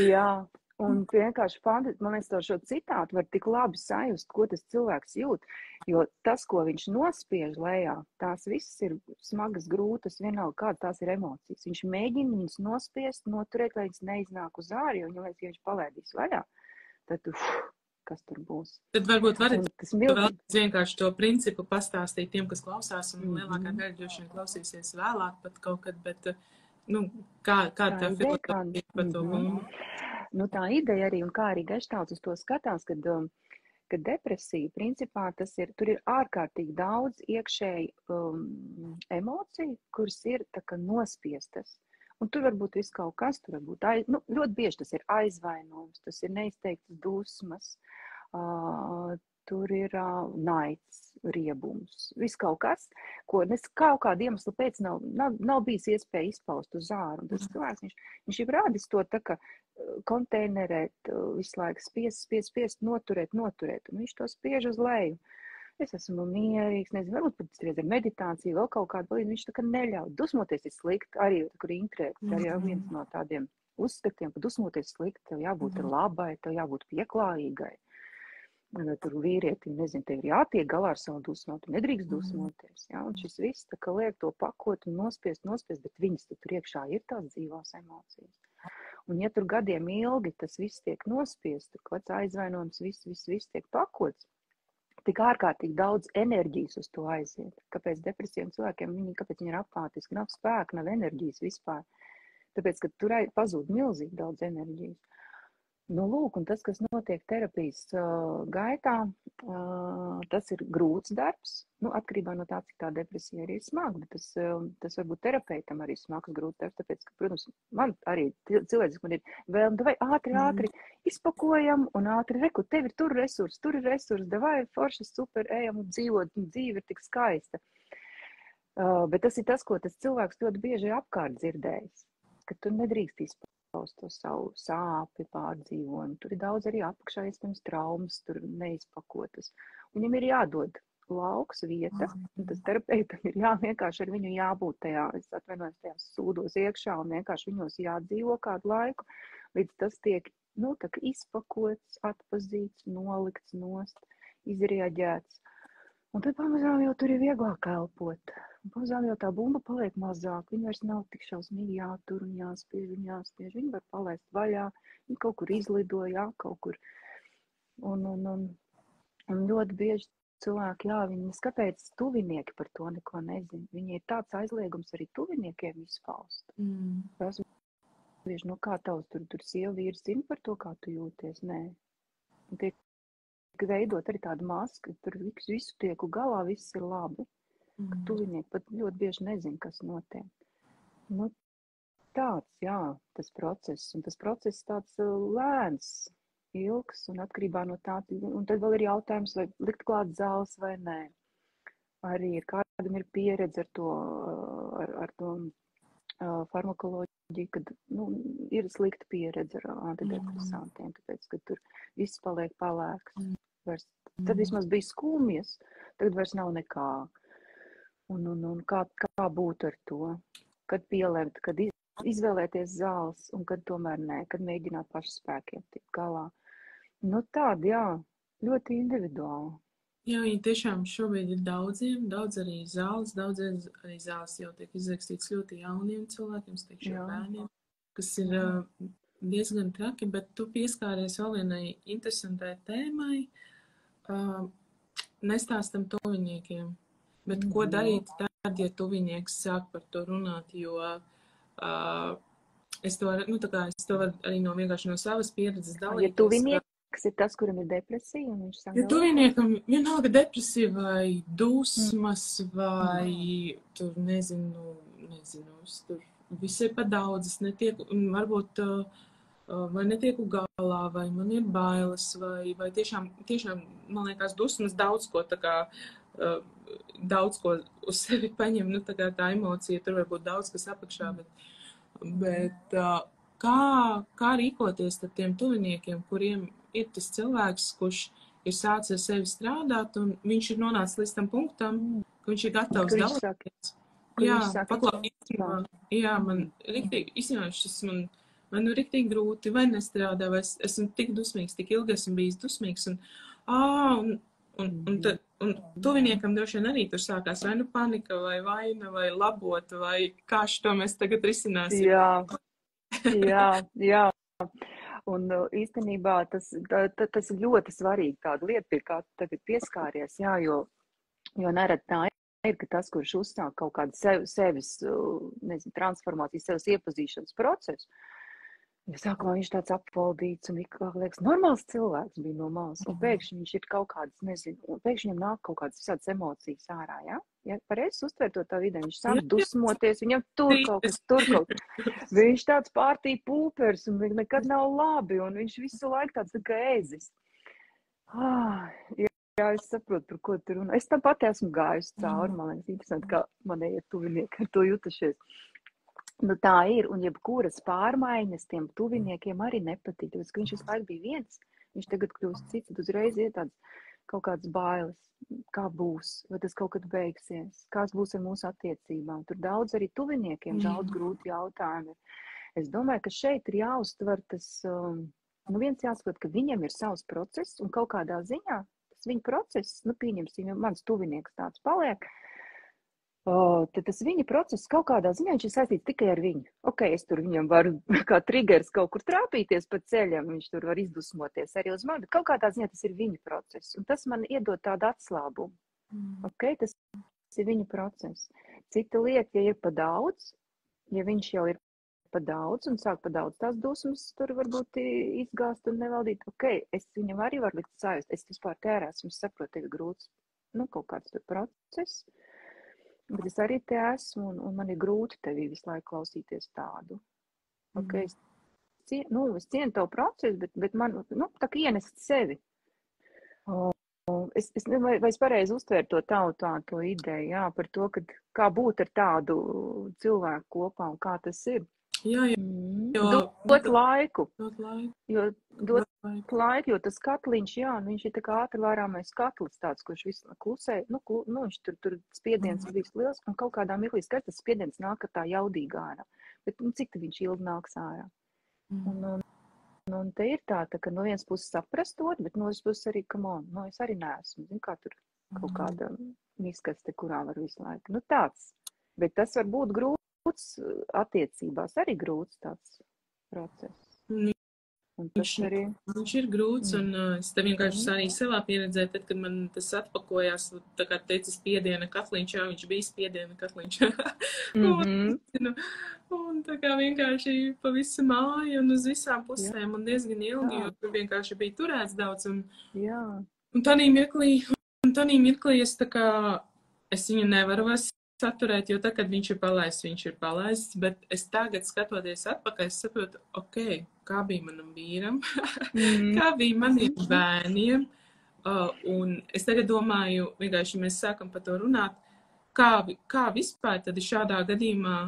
Speaker 1: Jā, un vienkārši man liekas, šo citātu var tik labi sajust, ko tas cilvēks jūt, jo tas, ko viņš nospiež lejā, tās visas ir smagas, grūtas, vienalga kāda tās ir emocijas. Viņš mēģina viņas nospiest, noturēt, lai viņas neiznāk uz ārā, jo ja viņš palaidīs vaļā, tad kas tur būs.
Speaker 2: Tad varbūt varat vēl vienkārši to principu pastāstīt tiem, kas klausās, un lielākā daļa droši vien klausīsies vēlāk pat kaut kad, bet, kā tā filozofija par to bumbu?
Speaker 1: Tā ideja arī, un kā arī Geštalts uz to skatās, kad depresija, principā, tur ir ārkārtīgi daudz iekšēji emociju, kuras ir tā kā nospiestas. Un tur var būt viss kaut kas, tur var būt, ļoti bieži tas ir aizvainojums, tas ir neizteiktas dusmas, tur ir naids, riebums, viss kaut kas, ko kaut kādu iemeslu pēc nav bijis iespēja izpaust uz āru. Un tas cilvēks, viņš ir rādis to tā kā konteinerēt, visu laiku spiest, noturēt, un viņš to spiež uz leju. Es esmu mierīgs, nezinu, varbūt pat ar meditāciju, vēl kaut kādu palīdzi, viņš tā kā neļauj. Dusmoties ir slikti, arī kur intrēks, arī viens no tādiem uzskatiem, ka dusmoties slikti, tev jābūt labai, tev jābūt pieklājīgai. Tur vīrietim, nezinu, tev ir jātiek galā ar savu dusmu, tu nedrīkst dusmoties, jā, un šis viss tā kā liek to pakot un nospiest, bet viņas tur iekšā ir tās dzīvās emocijas. Un ja tur gadiem ilgi tas viss tiek nospiest, tur kāds aizvainojums, viss tiek pakots, tik ārkārtīgi daudz enerģijas uz to aiziet. Kāpēc depresijiem cilvēkiem, kāpēc viņi ir apātiski, nav spēka, nav enerģijas vispār. Tāpēc, ka tur pazūd milzīgi daudz enerģijas. Lūk, un tas, kas notiek terapijas gaitā, tas ir grūts darbs. Atkarībā no tā, cik tā depresija arī ir smaga, bet tas varbūt terapeitam arī smags grūts darbs, tāpēc, ka, protams, man arī cilvēks, man ir vēlme, davai ātri izpakojam un ātri reku, tev ir tur ir resursi, davai forši super, ejam un dzīvot, un dzīve ir tik skaista. Bet tas ir tas, ko tas cilvēks ļoti bieži ir apkārt dzirdējis, ka tu nedrīkst izpaust to savu sāpi pārdzīvojumu. Tur ir daudz arī apakšā, iespējams, traumas, tur neizpakotas. Viņam ir jādod lauks, vieta, un tas terapeitam ir vienkārši ar viņu jābūt tajā, es atvainojos, tajās sūdos iekšā, un vienkārši viņos jādzīvo kādu laiku, līdz tas tiek, tā kā izpakots, atpazīts, nolikts nost, izrieģēts. Un tad pamazām jau tur ir vieglāk elpot. Pamazām jau tā bumba paliek mazāk. Viņa vairs nav tik šausmīgi jātur un jāspiež. Viņa var palaist vaļā. Viņa kaut kur izlido, kaut kur. Un ļoti bieži cilvēki, viņas kāpēc tuvinieki par to neko nezin. Viņi ir tāds aizliegums arī tuviniekiem izpaust. Tas bieži, kā tavs tur sieva vīrs zina par to, kā tu jūties. Nē. Un tiek veidot arī tādu masku, tur visu tieku galā, viss ir labi. Ka tuvinieki pat ļoti bieži nezin, kas notiek. Tāds, tas process. Un tas process tāds lēns, ilgs un atkarībā no tā. Un tad vēl ir jautājums, vai likt klāt zāles vai nē. Arī kādam ir pieredze ar to farmakoloģiju, kad ir slikta pieredze ar antidepresantiem, tāpēc, ka tur viss paliek palēks. Tad vismaz bija skumjas, tagad vairs nav nekā. Un kā būt ar to? Kad pielemt, kad izvēlēties zāles, un kad tomēr nē, kad mēģināt pašu spēkiem tikt galā. Tāda, ļoti individuāli.
Speaker 2: Jā, viņi tiešām šobrīd ir daudz arī zāles, arī zāles jau tiek izrakstīts ļoti jauniem cilvēkiem, teikšu bērniem, kas ir diezgan traki, bet tu pieskāries vēl vienai interesantai tēmai, nestāstam tuviniekiem, bet ko darīt tad, ja tuvinieks sāk par to runāt, jo es to varu arī vienkārši no savas pieredzes dalīties.
Speaker 1: Ja tuvinieks ir tas, kuram ir depresija, un viņš sāk...
Speaker 2: Ja tuviniekam vienalga depresija vai dusmas vai tur nezinu, tur viss ir pa daudz, es netieku, varbūt vai netieku galā, vai man ir bailes, vai tiešām, man liekas, dusmas daudz ko uz sevi paņem, tā emocija, tur varbūt daudz kas apakšā, bet kā rīkoties ar tiem tuviniekiem, kuriem ir tas cilvēks, kurš ir sācis ar sevi strādāt, un viņš ir nonācis līdz tam punktam, ka viņš ir gatavs dalīties. Jā, man riktīgi, īstenībā man riktīgi grūti, vai nestrādā, vai esmu tik dusmīgs, tik ilgi esmu bijis dusmīgs, un tuviniekam droši vien arī tur sākās vai panika, vai vaina, vai labota, vai kā šito mēs tagad risināsim.
Speaker 1: Jā. Un īstenībā tas ir ļoti svarīgi tāda lieta, pie kā tagad pieskāries, jo nerad tā ir, ka tas, kurš uzsāk kaut kādu sevis, transformācijas, sevis iepazīšanas procesu, sākumā viņš tāds apvaldīts un liekas, normāls cilvēks bija no malas, un pēkšņi viņš ir kaut kādas, pēkšņi viņam nāk kaut kādas visādas emocijas ārā, ja pareizi uztver to tā vidē, viņš sāk dusmoties, viņam tur kaut kas, viņš tāds pārtī pūpers, un nekad nav labi, un viņš visu laiku tāds kā ēzis. Jā, es saprotu, par ko tu runā. Es tam pati esmu gājusi cauri, man liekas, interesanti, kā manējie tuvinieki ar to jutušies. Tā ir, un jebkuras pārmaiņas tiem tuviniekiem arī nepatīk, tāpēc, ka viņš visu laiku bija viens, viņš tagad kļūst cits, uzreiz ir tāds kaut kāds bailes, kā būs, vai tas kaut kad beigsies, kāds būs ar mūsu attiecībām. Tur daudz arī tuviniekiem, daudz grūti jautājumi. Es domāju, ka šeit ir jāuztver tas, viens jāsaprot, ka viņam ir savs process, un kaut kādā ziņā tas viņa process, pieņemsim, mans tuvinieks tāds paliek, tad tas viņa process kaut kādā ziņā viņš ir saistīts tikai ar viņu. Es tur viņam varu kā triggers kaut kur trāpīties pa ceļam, viņš tur var izdusmoties arī uz mani, bet kaut kādā ziņā tas ir viņa process, un tas man iedod tādu atslābumu. Tas ir viņa process. Cita lieta, ja ir pa daudz, ja viņš jau ir pa daudz un sāk pa daudz tās dusmas, tur varbūt izgāst un nevaldīt. Es viņam arī varu likt sajust, es vispār esmu, saprotu, tev ir grūts, kaut kāds tur process. Bet es arī te esmu, un man ir grūti tevī visu laiku klausīties tādu. Es cienu tavu procesu, bet man, tā kā ienest sevi. Es pareizi uztvēru to ideju, par to, kā būt ar tādu cilvēku kopā un kā tas ir.
Speaker 2: Jā.
Speaker 1: Dot laiku. Jo dot Laika, jo tas katliņš, jā, viņš ir tā kā ātri vārāmais katlis tāds, kurš visu klusē, viņš tur spiediens ir bijis liels, un kaut kādā mirklī skaidrs, tas spiediens nāk ar tā jaudīgā ārā. Bet, cik viņš ilgi nāks ārā? Un te ir tā, ka no vienas puses saprast otru, bet no otras puses arī, es arī neesmu, zinu, kā tur kaut kāda miskaste, kurā var visu laiku. Tāds. Bet tas var būt grūts attiecībās, arī grūts tāds process.
Speaker 2: Viņš ir grūts, un es te vienkārši arī savā pieredzē, tad, kad man tas atpakojās, tā kā teica spiediena katliņš, jā, viņš bija spiediena katliņš. Un tā kā vienkārši pa visu māju un uz visām pusēm un diezgan ilgi, jo tur vienkārši bija turēts daudz. Un tādī mirklī es tā kā, es viņu nevaru vairs saturēt, jo tad, kad viņš ir palaists, bet es tagad skatoties atpakaļ, es saprotu, kā bija manam vīram, kā bija maniem bērniem, un es tagad domāju, vienkārši mēs sākam par to runāt, kā vispār tad šādā gadījumā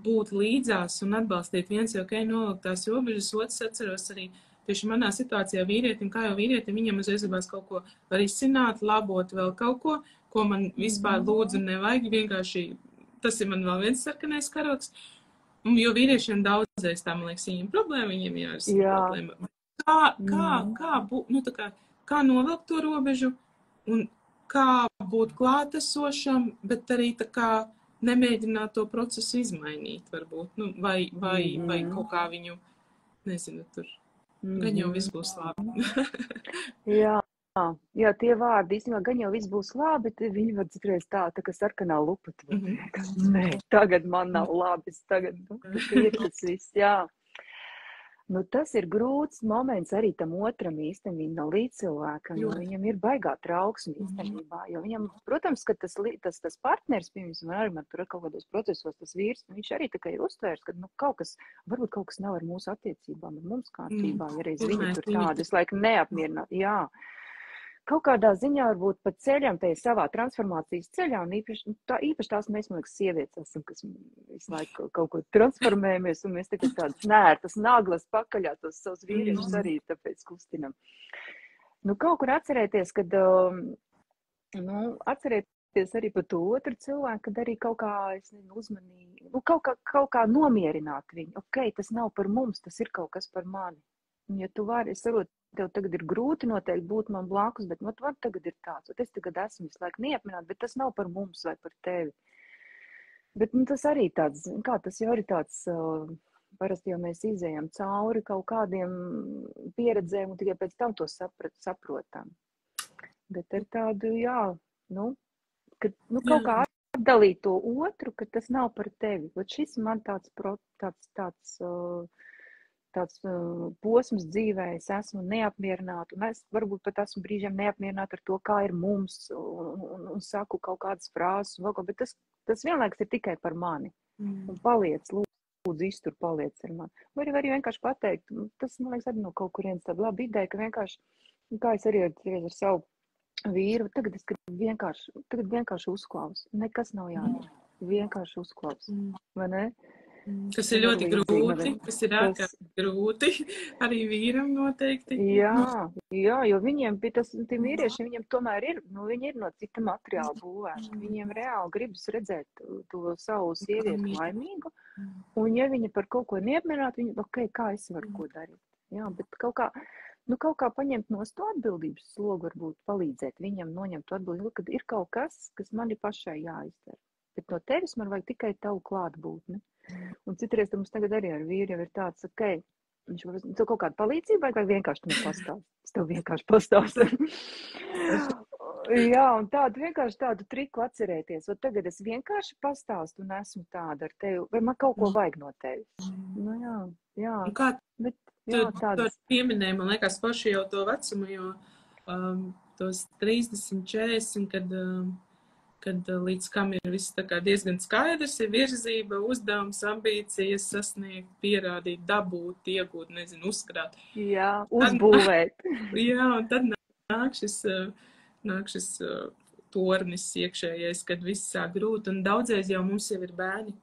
Speaker 2: būt līdzās un atbalstīt viens, jo, nolikt tās robežas, otrs atceros arī tieši manā situācijā vīrietim, kā jau vīrietim, viņam uzreiz gribās kaut ko var izcināt, labot vēl kaut ko man vispār lūdzu nevajag, vienkārši tas ir man vēl viens sarkanais karoks, jo vīriešiem daudzreiz tā, man liekas, viņiem problēma, viņiem jārisina problēma. Kā novilkt to robežu un kā būt klātesošam, bet arī tā kā nemēģināt to procesu izmainīt, varbūt, vai kaut kā viņu, nezinu, tur, gan jau viss būs labi.
Speaker 1: Jā, tie vārdi, īstenībā, gan jau viss būs labi, bet viņi var citreiz tā kā sarkanā lupa. Nē, tagad man nav labi, tagad ir tas viss, jā. Tas ir grūts moments arī tam otram īstenībā līdzcilvēkam, jo viņam ir baigā trauksme īstenībā, jo viņam, protams, ka tas partners, piemēram, arī man tur kaut kādos procesos, tas vīrs, viņš arī tā kā ir uztvērs, ka varbūt kaut kas nav ar mūsu attiecībām, ar mums kārtībā, ja reiz viņi tur tādi, es laikam neapmierināt, jā. Kaut kādā ziņā varbūt pa ceļam, tajā savā transformācijas ceļā, un īpaši tās mēs, man liekas, sievietes esam, kas visu laiku kaut ko transformējamies, un mēs tagad tādas nērtas naglas pakaļā tos savus vīriešus arī tāpēc kustinam. Kaut kur atcerēties, kad, atcerēties arī par to otru cilvēku, kad arī kaut kā, uzmanīgi, kaut kā nomierināt viņu. Tas nav par mums, tas ir kaut kas par mani. Un ja tu vari, es saprotu, tev tagad ir grūti noteikti būt man blakus, bet var tagad ir tāds, es tagad esmu visu laiku neapmierināt, bet tas nav par mums vai par tevi. Bet tas arī tāds, tas jau ir tāds, parasti jau mēs izējam cauri kaut kādiem pieredzēm un tikai pēc tam to saprotam. Bet ar tādu, kad kaut kā atdalīt to otru, ka tas nav par tevi. Bet šis man tāds posms dzīvē, es esmu neapmierināta, un es varbūt pat esmu brīžiem neapmierināta ar to, kā ir mums, un saku kaut kādas frāzes, bet tas vienlaikus ir tikai par mani. Un paliec, lūdzu, iztur, paliec ar mani. Vai arī vienkārši pateikt, tas, man liekas, arī no kaut kurienes tāda laba ideja, ka vienkārši, kā es arī ar savu vīru, tagad es vienkārši uzklausu. Nekas nav jādara. Vienkārši uzklausu. Vai ne?
Speaker 2: Tas ir ļoti grūti, tas ir ārkārtīgi grūti, arī vīram noteikti.
Speaker 1: Jā, jo viņiem, tiem vīriešiem, viņiem tomēr ir, viņi ir no cita materiāla būvēti. Viņiem reāli gribas redzēt to savu sievieti laimīgu, un ja viņa par kaut ko neapmierinātu, viņi, kā es varu ko darīt. Jā, bet kaut kā paņemt no to atbildības slogu, varbūt palīdzēt viņam noņemt to atbildību, kad ir kaut kas man ir pašai jāizdara. Bet no tevis man vajag tikai tavu klātbūtni. Un citreiz mums tagad arī ar vīru jau ir tāds, viņš tev kaut kādu palīdzību vai vienkārši tu man pastāst? Es tev vienkārši pastāstu. Jā, un vienkārši tādu triku atcerēties. Un tagad es vienkārši pastāstu un esmu tāda ar tevi. Vai man kaut ko vajag no tevis? Jā.
Speaker 2: Un kā tu pieminēji, man liekas, paši jau to vecumu, jo tos 30, 40, kad līdz kam ir viss tā kā diezgan skaidrs, ir virzība, uzdevums, ambīcijas, sasniegt, pierādīt, dabūt, iegūt, nezinu, uzkrāt.
Speaker 1: Jā, uzbūvēt.
Speaker 2: Jā, un tad nāk šis tornis iekšējais, kad viss sāk grūt, un daudzreiz jau mums jau ir bērni.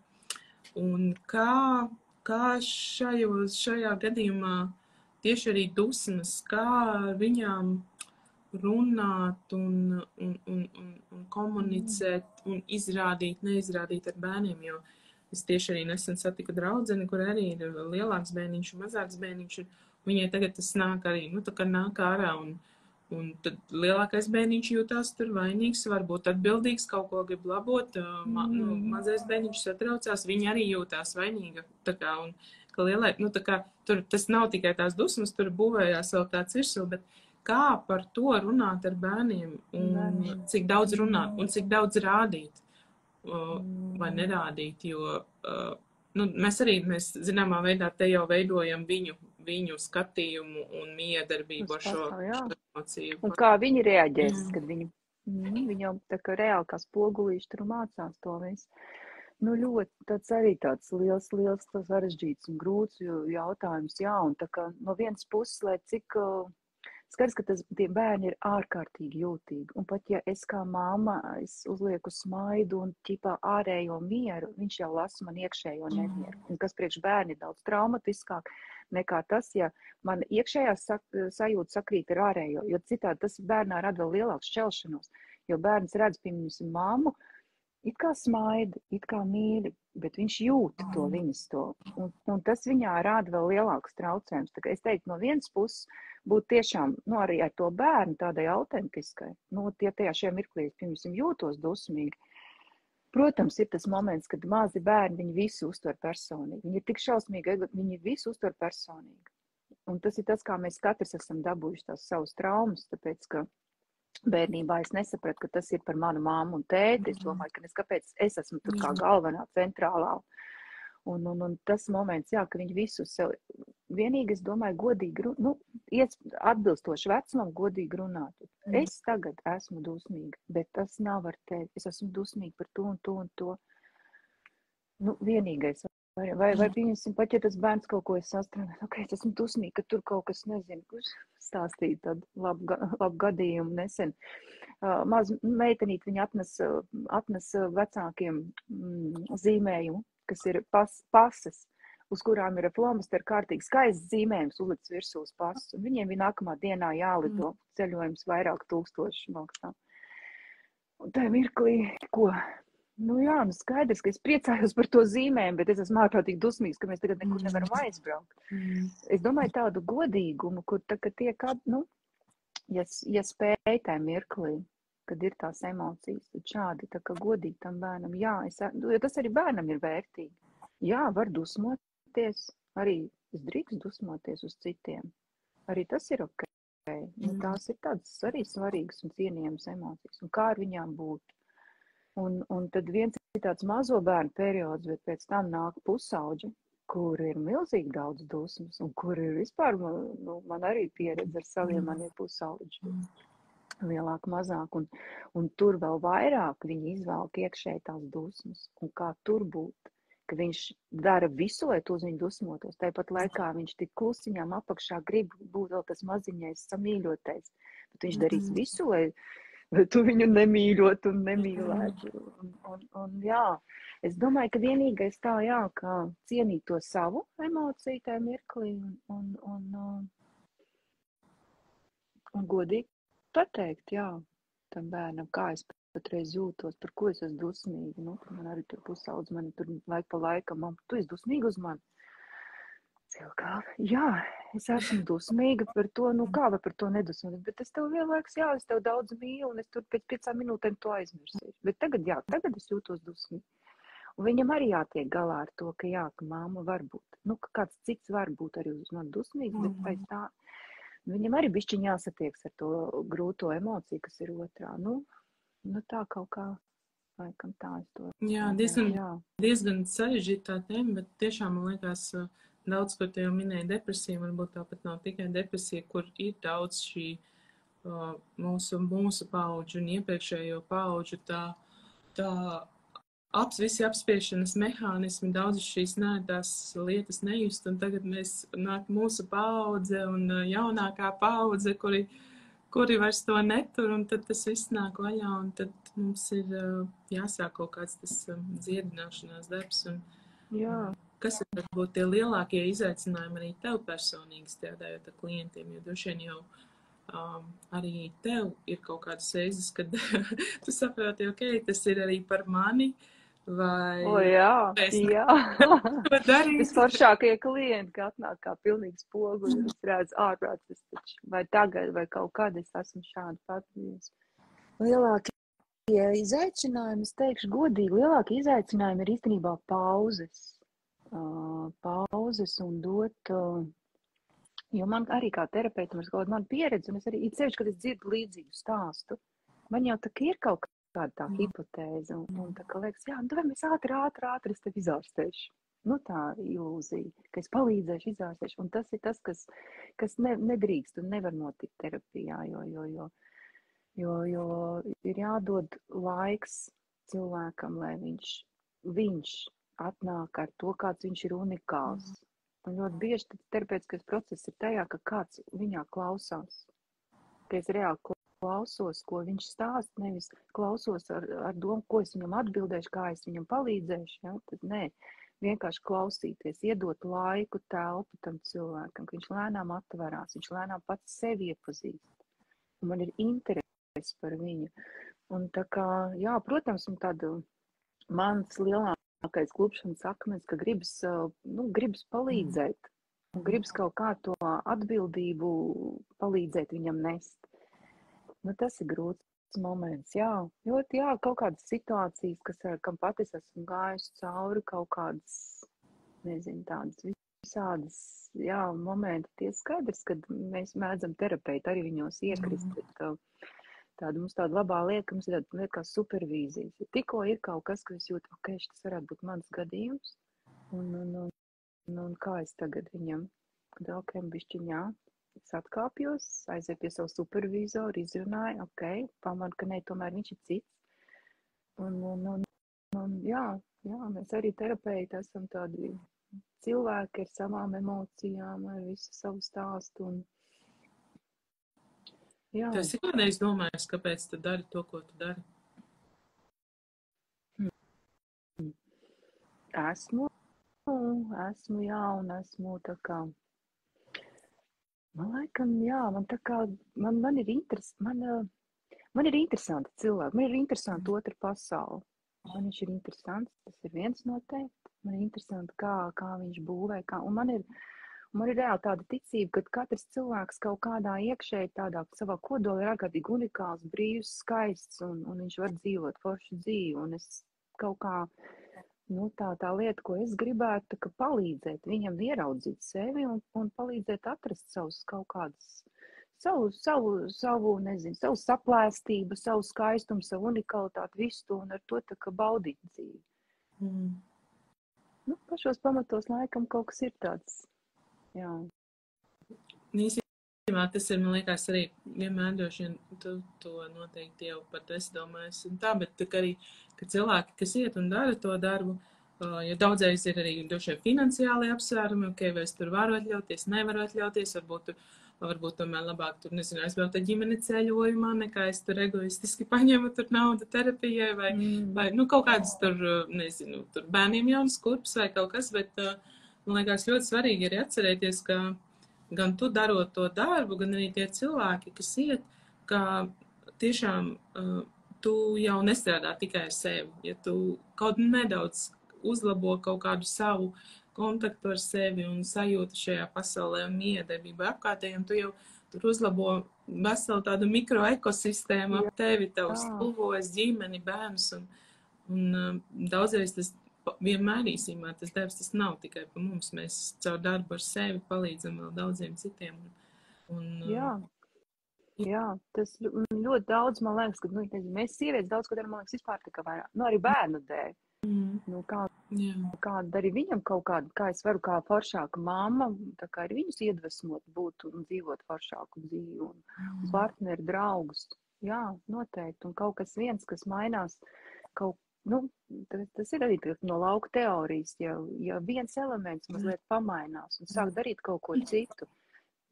Speaker 2: Un kā šajā gadījumā tieši arī dusmas, kā ar viņām runāt un komunicēt un izrādīt, neizrādīt ar bērniem, jo es tieši arī nesen satiku draudzeni, kur arī ir lielāks bērniņš un mazāks bērniņš, un viņai tagad tas nāk arī, nu, tā kā nāk ārā, un tad lielākais bērniņš jūtās tur vainīgs, varbūt atbildīgs, kaut ko grib labot, mazais bērniņš satraucās, viņa arī jūtās vainīga, tā kā, un ka lielai, nu, tā kā, tur tas nav tikai tās dusmas, tur būvējās vēl tāds virsū, bet kā par to runāt ar bērniem, un cik daudz runāt, un cik daudz rādīt, vai nerādīt, jo, nu, mēs zināmā veidā te jau veidojam viņu skatījumu un miedarbību ar šo emociju.
Speaker 1: Un kā viņi reaģēs, kad viņi jau tā kā reāli kā spogulīši tur mācās to visu. Nu, ļoti tāds arī tāds liels sarežģīts un grūts jautājums, jā, un tā kā no vienas puses, lai cik skaidrs, ka tie bērni ir ārkārtīgi jūtīgi, un pat ja es kā mamma, es uzlieku smaidu un ķipā ārējo mieru, viņš jau lasa man iekšējo nemieru, un kas priekš bērni ir daudz traumatiskāk nekā tas, ja man iekšējā sajūta sakrīt ar ārējo, jo citādi tas bērnā rada vēl lielāks šķelšanos, jo bērns redz, piemēram, mammu, it kā smaida, it kā mīli, bet viņš jūt to viņas to, un tas viņā rāda vēl lielāks traucējums. Tā kā es teiktu, no vienas puses būt tiešām, nu, arī ar to bērnu tādai autentiskai, nu, tajā šajā mirklī, piemēram, jūtos dusmīgi. Protams, ir tas moments, kad mazi bērni, viņi visu uztver personīgi. Viņi ir tik šausmīgi, viņi visu uztver personīgi. Un tas ir tas, kā mēs katrs esam dabūjuši tās savas traumas, tāpēc, ka bērnībā es nesapratu, ka tas ir par manu māmu un tēti. Es domāju, ka kāpēc es esmu tur kā galvenā, centrālā. Un tas moments, jā, ka viņi visu sev, vienīgi, es domāju, godīgi, nu, atbilstoši vecumam, godīgi runāt. Es tagad esmu dusmīga, bet tas nav ar tevi. Es esmu dusmīga par to un to un to. Nu, vienīgais. Vai pieņemsim, pat ja tas bērns kaut ko es sastrādāju, ok, es esmu dusmīga, ka tur kaut kas, nezinu, kurš stāstīja tādu labu gadījumu nesen. Maz meitenīt viņa atnes vecākiem zīmējumu, kas ir pases, uz kurām ir flomasteru kārtīgi skaists zīmējums uzlikts virsū uz pases, un viņiem bija nākamā dienā jālido ceļojums vairāk tūkstoši maksā. Un tajā mirklī, ko? Nu jā, nu skaidrs, ka es priecājos par to zīmējumu, bet es esmu ārkārtīgi dusmīgs, ka mēs tagad nekur nevaram aizbraukt. Es domāju tādu godīgumu, kur tā, ka tiek, nu, ja spēj tajā mirklī, kad ir tās emocijas, tad šādi tā kā godīgi tam bērnam, jā, jo tas arī bērnam ir vērtīgi. Jā, var dusmoties, arī es drīkst dusmoties uz citiem. Arī tas ir ok. Nu, tās ir tādas arī svarīgas un cienījamas emocijas. Un kā ar viņām būt? Un tad viens ir tāds mazo bērnu periods, bet pēc tam nāk pusauģi, kur ir milzīgi daudz dusmas, un kur ir vispār, nu, man arī pieredze ar saviem maniem pusauģi. Lielāk, mazāk, un tur vēl vairāk viņi izvēlk iekšēji tās dusmas, un kā tur būt, ka viņš dara visu, lai tu uz viņu dusmotos. Tāpat laikā viņš tik klusiņām apakšā grib būt vēl tas maziņais samīļotais, bet viņš darīs visu, lai tu viņu nemīļot un nemīlētu. Un jā, es domāju, ka vienīgais tā, jā, kā cienīt to savu emociju tajā mirklī un godīgi pateikt, jā, tam bērnam, kā es patreiz jūtos, par ko es esmu dusmīga. Nu, man arī tur pusaudz, mani tur laik pa laikam, tu esi dusmīga uz mani? Cilkā, jā, es esmu dusmīga par to, nu kā var par to nedusmīga, bet es tev vienlaikus, jā, es tev daudz mīlu, un es tur pēc 5 minūtēm to aizmirsīšu. Bet tagad es jūtos dusmīgi. Un viņam arī jātiek galā ar to, ka jā, ka māma var būt, nu, ka kāds cits var būt arī uz mani dusmīgs, bet pēc tā, viņam arī bišķiņ jāsatieks ar to grūto emociju, kas ir otrā. Nu tā kaut kā, laikam tā es to.
Speaker 2: Jā, diezgan sarežģītā tēma, bet tiešām man liekas, daudz, ko te jau minēja depresija, varbūt tāpat nav tikai depresija, kur ir daudz šī mūsu paudžu un iepriekšējo paudžu tā visi apspiešanas mehānismi, daudzas šīs nētās lietas nejust, un tagad nāk mūsu paudze un jaunākā paudze, kuri vairs to netur, un tad tas viss nāk vaļā, un tad mums ir jāsāk kaut kāds tas dziedināšanās darbs.
Speaker 1: Jā.
Speaker 2: kas ir varbūt tie lielākie izaicinājumi arī tev personīgi strādājot ar klientiem, jo droši vien jau arī tev ir kaut kādas reizes, kad tu saproti, ok, tas ir arī par mani, vai
Speaker 1: jā,
Speaker 2: es
Speaker 1: jā.
Speaker 2: ko darīt.
Speaker 1: Visforšākie klienti, ka atnāk kā pilnīgi spoguļi, un es redzu ārprāt, es taču, vai tagad, vai kaut kad es esmu šādi patbies. Lielākie izaicinājumi, es teikšu godīgi, lielākie izaicinājumi ir īstenībā pauzes. Pauzes un dot, jo man arī kā terapeitam ir kaut kāda mana pieredze, un es arī, it sevišķi, kad es dzirdu līdzīgu stāstu, man jau tā ir kaut kāda tā hipotēze, un tā kā liekas, jā, nu vai mēs ātri es tevi izārstēšu. Nu tā ilūzija, ka es palīdzēšu, izārstēšu, un tas ir tas, kas nedrīkst un nevar notikt terapijā, jo ir jādod laiks cilvēkam, lai viņš atnāk ar to, kāds viņš ir unikāls. Un ļoti bieži terapeitiskais process ir tajā, ka kāds viņā klausās, ka es reāli klausos, ko viņš stāst, nevis klausos ar domu, ko es viņam atbildēšu, kā es viņam palīdzēšu, ja? Tad nē, vienkārši klausīties, iedot laiku, telpu tam cilvēkam, ka viņš lēnām atverās, viņš lēnām pats sevi iepazīst, un man ir interesi par viņu. Un tā kā, jā, protams, un tāda mans lielākais klupšanas akmens, ka gribas palīdzēt, un gribas kaut kā to atbildību palīdzēt viņam nest. Nu, tas ir grūts moments, jā. Jo, jā, kaut kādas situācijas, kam pat es esmu gājusi cauri, kaut kādas, nezinu, tādas visādas, jā, momenti, tie skaidrs, kad mēs mēdzam terapeiti arī viņos iekrist, bet mums tāda labā lieta, mums ir tāda lieta kā supervīzijas. Ja tikko ir kaut kas, ka es jūtu, ok, tas varētu būt mans gadījums, un kā es tagad viņam, kad ok, bišķiņ, jā, es atkāpjos, aizēju pie savu supervīzoru, izrunāju, ok, pamanu, ka ne, tomēr viņš ir cits. Un jā, mēs arī terapeiti esam tādi cilvēki ar savām emocijām, ar visu savu stāstu. Jā.
Speaker 2: Tu esi kādreiz domājis, kāpēc tu dari to, ko tu dari?
Speaker 1: Esmu, jā, un esmu tā kā, man laikam, jā, man tā kā, man ir interesanti cilvēki, man ir interesanti otra pasaule. Man viņš ir interesants, tas ir viens noteikti. Man ir interesanti, kā viņš būvē, un man ir reāli tāda ticība, ka katrs cilvēks kaut kādā iekšēji tādā savā kodolā ir ārkārtīgi unikāls, brīvs, skaists, un viņš var dzīvot foršu dzīvi, un es kaut kā, tā lieta, ko es gribētu, ka palīdzēt viņam ieraudzīt sevi un palīdzēt atrast savus kaut kādus, savu, nezinu, savu saplēstību, savu skaistumu, savu unikalitāti, visu to, un ar to tā kā baudīt dzīvi. Pašos pamatos laikam kaut kas ir tāds, jā.
Speaker 2: Īstenībā tas ir, man liekas, arī vienmēr droši vien tu to noteikti jau par to esi domājis un tā, bet arī, ka cilvēki, kas iet un dara to darbu, jo daudzreiz ir arī droši vien finansiāli apsvērumi, ok, vai es tur varu atļauties, nevaru atļauties, varbūt tomēr labāk tur, nezinu, aizbraukt ar ģimeni ceļojumā, nekā es tur egoistiski paņemu tur naudu terapijai vai kaut kādas tur, nezinu, tur bērniem jaunas kurpes vai kaut kas, bet man liekas ļoti svarīgi arī atcerēties, ka gan tu darot to darbu, gan arī tie cilvēki, kas iet, ka tiešām tu jau nestrādā tikai ar sevi. Ja tu kaut nedaudz uzlabo kaut kādu savu kontaktu ar sevi un sajūtu šajā pasaulē un miedarbību apkārtējiem, tu jau tur uzlabo veselu tādu mikroekosistēmu ap tevi, tavus tuvojas, ģimeni, bērnus. Un daudzreiz tas vienmēr īsībā tas darbs, tas nav tikai par mums. Mēs caur darbu ar sevi palīdzam vēl daudziem citiem.
Speaker 1: Jā, tas ļoti daudz, man liekas, ka mēs sievietes daudz ko darām, man liekas, vispār tā kā vairāk. Arī bērnu dēļ. Kāda arī viņam kaut kāda, kā es varu kā foršāka mamma, tā kā arī viņus iedvesmot būt un dzīvot foršāku dzīvi un partneri, draugus. Jā, noteikti. Un kaut kas viens, kas mainās, tas ir arī no lauka teorijas, ja viens elements mazliet pamainās un sāk darīt kaut ko citu,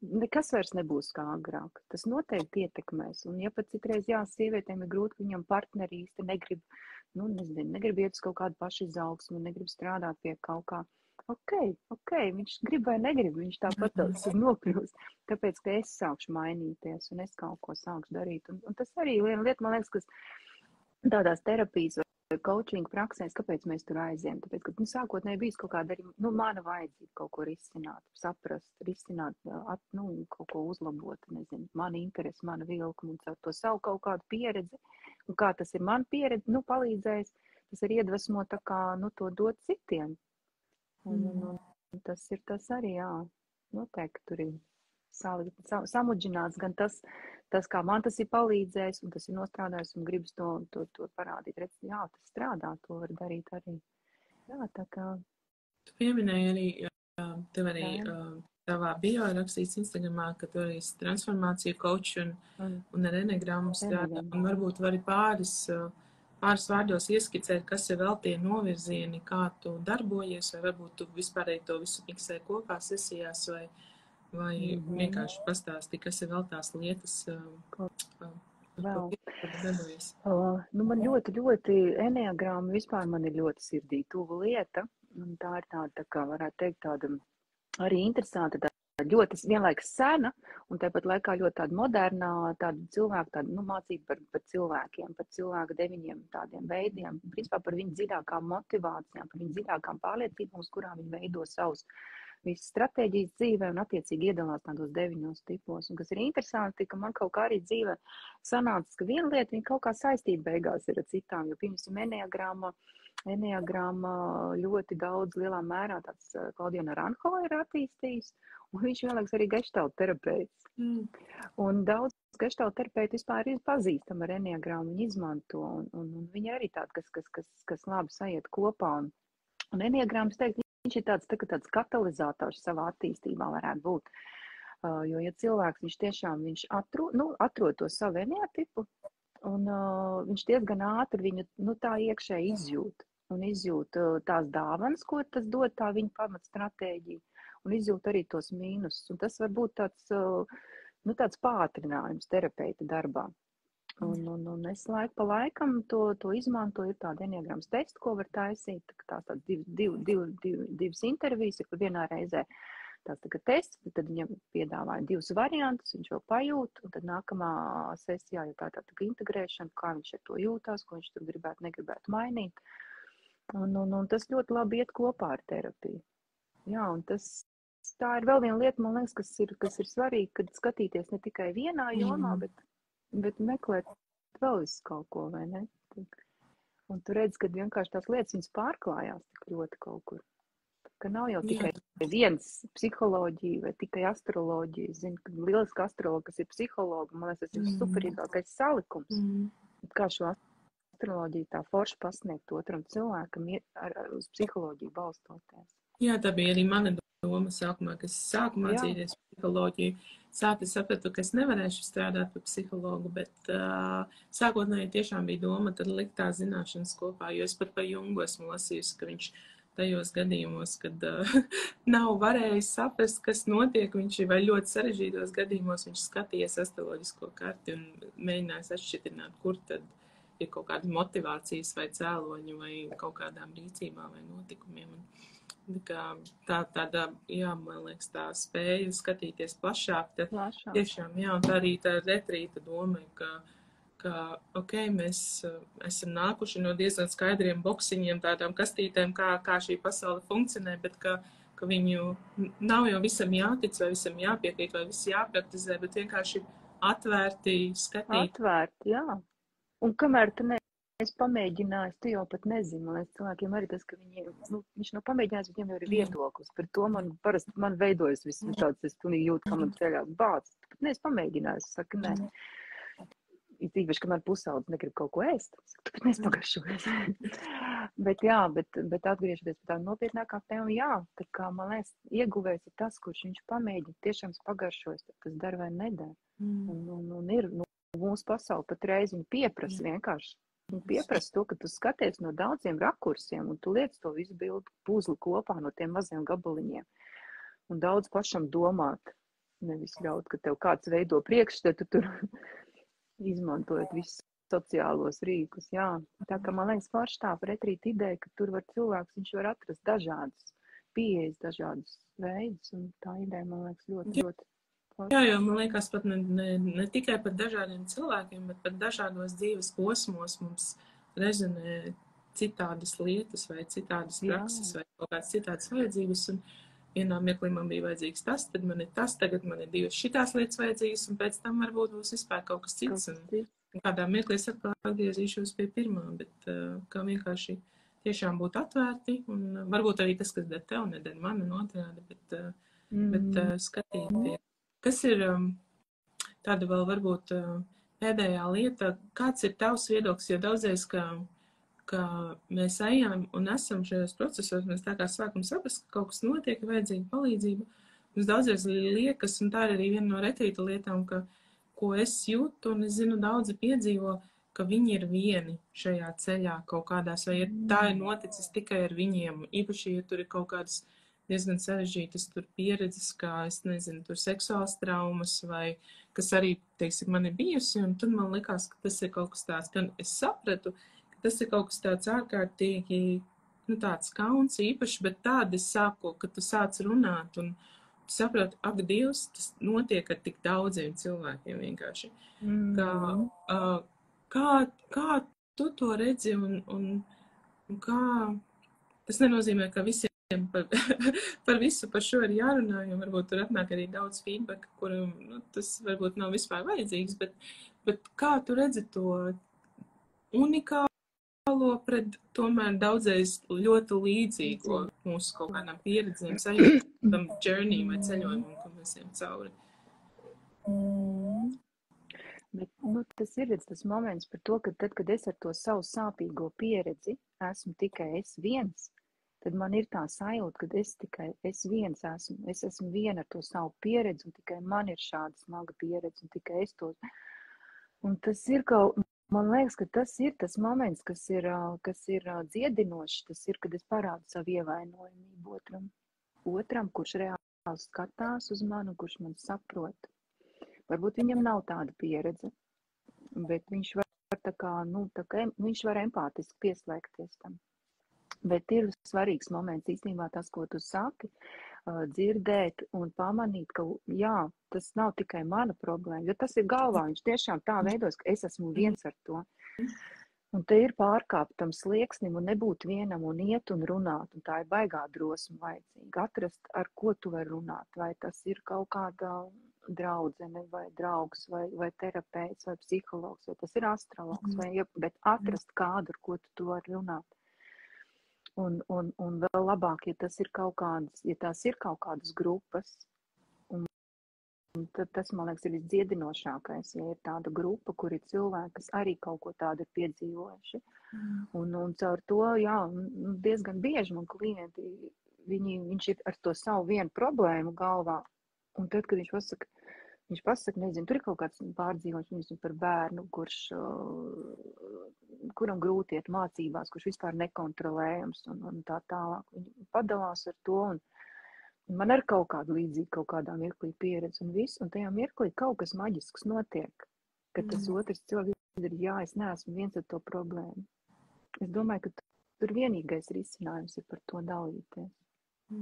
Speaker 1: nekas vairs nebūs kā agrāk. Tas noteikti ietekmēs. Un ja pat citreiz, sievietēm ir grūti, viņam partneri īsti negrib iet uz kaut kādu pašu izaugsmu, negrib strādāt pie kaut kā. ok, viņš grib vai negrib, viņš tāpat tur nokļūst. Tāpēc, ka es sākšu mainīties un es kaut ko sākšu darīt. Un tas arī viena lieta, man liekas, kas tādās terapijas vai coachinga praksēs, kāpēc mēs tur aiziem? Tāpēc, ka sākotnēji bijis kaut kāda arī, mana vajadzība kaut ko risināt, saprast, risināt, kaut ko uzlabot, nezinu, mana interese, mana vilkuma un to savu kaut kādu pieredzi. Un kā tas ir man pieredze, palīdzējis, tas ir iedvesmo tā kā, to dot citiem. Un tas ir tas arī, jā, noteikti tur ir samudžināts gan tas, kā man tas ir palīdzējis, un tas ir nostrādājis, un gribas to parādīt. Redz, jā, tas strādā, to var darīt arī. Jā, tā kā.
Speaker 2: Tu pieminēji arī, tev arī tavā bio rakstīts Instagramā, ka tu arī transformāciju coach un ar enegrammu strādā, un varbūt vari pāris vārdos ieskicēt, kas ir vēl tie novirzieni, kā tu darbojies, vai varbūt tu vispārēji to visu miksē kopā sesijās, vai vienkārši pastāsti, kas ir vēl tās lietas,
Speaker 1: vēl. Man ļoti eneagramma vispār man ir ļoti sirdī tuva lieta, un tā ir tāda, tā kā varētu teikt, tāda arī interesanta, ļoti vienlaikus sena, un tāpat laikā ļoti tāda modernā, tāda cilvēka, tāda, mācība par cilvēkiem, par cilvēku 9 tādiem veidiem, principā par viņu dziļākām motivācijām, par viņu dziļākām pārliecībām, uz kurām viņi veido savus visas stratēģijas dzīvē un attiecīgi iedalās tādos 9 tipos. Un kas ir interesanti, ka man kaut kā arī dzīvē sanāca, ka viena lieta viņa kaut kā saistība beigās ir ar citām, jo, piemēram, eneagramma ļoti daudz lielā mērā tāds Claudio Naranjo ir attīstījis, un viņš vienlaikus arī geštalta terapeits. Un daudz geštalta terapeiti vispār ir pazīstami ar eneagrammu, viņi izmanto, un viņi arī tādi, kas labi sajiet kopā. Un eneagrammas teikt, viņš ir tāds katalizators savā attīstībā varētu būt. Jo, ja cilvēks, viņš tiešām atrod to savu eneatipu, un viņš diezgan ātri viņu tā iekšēji izjūt. Un izjūt tās dāvanas, ko tas dod, tā viņa pamatstratēģija, un izjūt arī tos mīnusus. Un tas var būt tāds pātrinājums terapeita darbā. Un es laiku pa laikam to izmantoju, ir tāda eneagrammas testa, ko var taisīt, tās divas intervijas, kur vienā reizē tās tagad tests, tad viņam piedāvāja 2 variantus, viņš vēl pajūt, un tad nākamā sesijā, ja tā integrēšana, kā viņš ar to jūtās, ko viņš tur negribētu mainīt. Un tas ļoti labi iet kopā ar terapiju. Jā, un tā ir vēl viena lieta, man liekas, kas ir svarīgi, kad skatīties ne tikai vienā jomā, bet meklēt vēl visu kaut ko, vai ne? Un tu redz, ka vienkārši tās lietas viņas pārklājās tik ļoti kaut kur. Ka nav jau tikai viens psiholoģija vai tikai astroloģija. Es zinu, ka lieliski astrologi, kas ir psihologi, man liekas, tas ir superīgākais salikums. Kā šo astroloģiju tā forši pasniegt otram cilvēkam uz psiholoģiju balstoties.
Speaker 2: Jā, tā bija arī mana doma sākumā, ka es sāku mācīties psiholoģiju. Sāku sapratu, ka es nevarēšu strādāt par psihologu, bet sākotnēji tiešām bija doma tad likt tās zināšanas kopā, jo es pat par Jungu esmu lasījusi, ka viņš tajos gadījumos, kad nav varējis saprast, kas notiek, viņš vai ļoti sarežģītos gadījumos, viņš skatījies astroloģisko karti un mēģinājis atšķitināt, kur tad ir kaut kāda motivācijas vai cēloņi vai kaut kādām rīcībām vai notikumiem. Tāda, jā, man liekas, tā spēja skatīties plašāk. Tiešām, jā, un tā arī tā retrīta doma, ka ok, mēs esam nākuši no diezgan skaidriem boksiņiem, tādām kastītēm, kā šī pasaule funkcionē, bet ka viņu nav jau visam jātic vai visam jāpiekrīt vai viss jāpraktizē, bet vienkārši atvērti skatīt.
Speaker 1: Atvērti, jā. Un kamēr tu neesi pamēģinājis, tu jau pat nezini, man liekas, cilvēkiem arī tas, ka viņš nav pamēģinājis, viņiem jau ir viedoklis. Par to man veidojas viss tāds, es pilnīgi jūtu, ka man ceļā bāc. Tu pat neesi pamēģinājis, saka, nē. Īpaši, kamēr pusaudz negrib kaut ko ēst, tu pat neesi pagaršojies. Bet jā, bet atgriežoties pie tā nopietnākā tēma, jā, tā kā, man liekas, ieguvējs ir tas, kurš viņš pamēģina, tiešām pagaršojas, tas dara vai nedara. Un ir, mūsu pasauli patreiz viņa pieprasa vienkārši. Viņa pieprasa to, ka tu skaties no daudziem rakursiem un tu liec to visu bildu puzli kopā no tiem maziem gabaliņiem. Un daudz pašam domāt, nevis ļaut, ka tev kāds veido priekšstatu tur izmantojot visus sociālos rīkus. Jā, tā kā man liekas forši tā retrīta ideja, ka tur var cilvēks, viņš var atrast dažādus pieejas, dažādas veidus, un tā ideja, man liekas, ļoti, ļoti.
Speaker 2: Jā, jo man liekas pat ne tikai par dažādiem cilvēkiem, bet pat dažādos dzīves posmos mums rezonē citādas lietas vai citādas prakses vai kaut kādas citādas vajadzības, un vienā mirklī man bija vajadzīgs tas, tad man ir tas, tagad man ir divas šitās lietas vajadzīgas, un pēc tam varbūt būs vispār kaut kas cits, un kādā mirklī es atkal atgriezīšos pie pirmā, bet kā vienkārši tiešām būt atvērti, un varbūt arī tas, kas der tev, neder man un otrādi, bet skatīties. Kas ir tāda vēl varbūt pēdējā lieta, kāds ir tavs viedoklis, jo daudzreiz, ka mēs ejam un esam šajos procesos, mēs tā kā sākam saprast, ka kaut kas notiek, vajadzīga palīdzība. Mums daudzreiz liekas, un tā ir arī viena no retrīta lietām, ko es jūtu, un es zinu, daudzi piedzīvo, ka viņi ir vieni šajā ceļā kaut kādās, vai tā ir noticis tikai ar viņiem, īpaši, ja tur ir kaut kādas diezgan sarežģītas tur pieredzes, kā, es nezinu, tur seksuāls traumas vai kas arī, teiksim, man ir bijusi, un tad man likās, ka tas ir kaut kas tāds, ka es sapratu, ka tas ir kaut kas tāds ārkārtīgi, nu tāds kauns īpaši, bet tāda es sāku, ka tu sāc runāt un tu saproti, ak, Dievs, tas notiek ar tik daudziem cilvēkiem vienkārši. Kā tu to redzi un kā, tas nenozīmē, ka visiem par visu par šo ir jārunā, jo varbūt tur atnāk arī daudz feedback, kuram tas varbūt nav vispār vajadzīgs, bet kā tu redzi to unikālo pret tomēr daudzreiz ļoti līdzīgo mūsu kaut kādām pieredzēm, sajūtam journey vai ceļojumam, ko mēs ejam cauri?
Speaker 1: Bet, tas ir tas moments par to, ka tad, kad es ar to savu sāpīgo pieredzi esmu tikai es viens, tad man ir tā sajūta, ka es viens esmu. Es esmu viena ar to savu pieredzi, un tikai man ir šāda smaga pieredze, un tikai es to. Un tas ir man liekas, ka tas ir tas moments, kas ir dziedinošs. Tas ir, kad es parādu savu ievainojamību otram, kurš reāli skatās uz mani, kurš man saprot. Varbūt viņam nav tāda pieredze, bet viņš var viņš var empātiski pieslēgties tam. Bet ir svarīgs moments īstenībā tas, ko tu saki, dzirdēt un pamanīt, ka jā, tas nav tikai mana problēma, jo tas ir galvā, viņš tiešām tā veidos, ka es esmu viens ar to. Un te ir pārkāpt tam slieksnim un nebūt vienam un iet un runāt, un tā ir baigā drosme vajadzīga. Atrast, ar ko tu vari runāt, vai tas ir kaut kāda draudzene, vai draugs, vai terapeits, vai psihologs, vai tas ir astrologs, bet atrast kādu, ar ko tu vari runāt. Un vēl labāk, ja tās ir kaut kādas grupas, un tad tas, man liekas, ir visdziedinošākais, ja ir tāda grupa, kur ir cilvēki, kas arī kaut ko tādu ir piedzīvojuši. Un caur to, jā, diezgan bieži man klienti, viņš ir ar to savu vienu problēmu galvā, un tad, kad viņš pasaka, nezinu, tur ir kaut kāds pārdzīvojums par bērnu, kuram grūti iet mācībās, kurš vispār nekontrolējams un tā tālāk. Viņi padalās ar to, un man ir kaut kāda līdzīga kaut kādā mirklī pieredze un viss, un tajā mirklī kaut kas maģisks notiek, ka tas otrs cilvēks ir, jā, es neesmu viens ar to problēmu. Es domāju, ka tur vienīgais risinājums ir par to dalīties.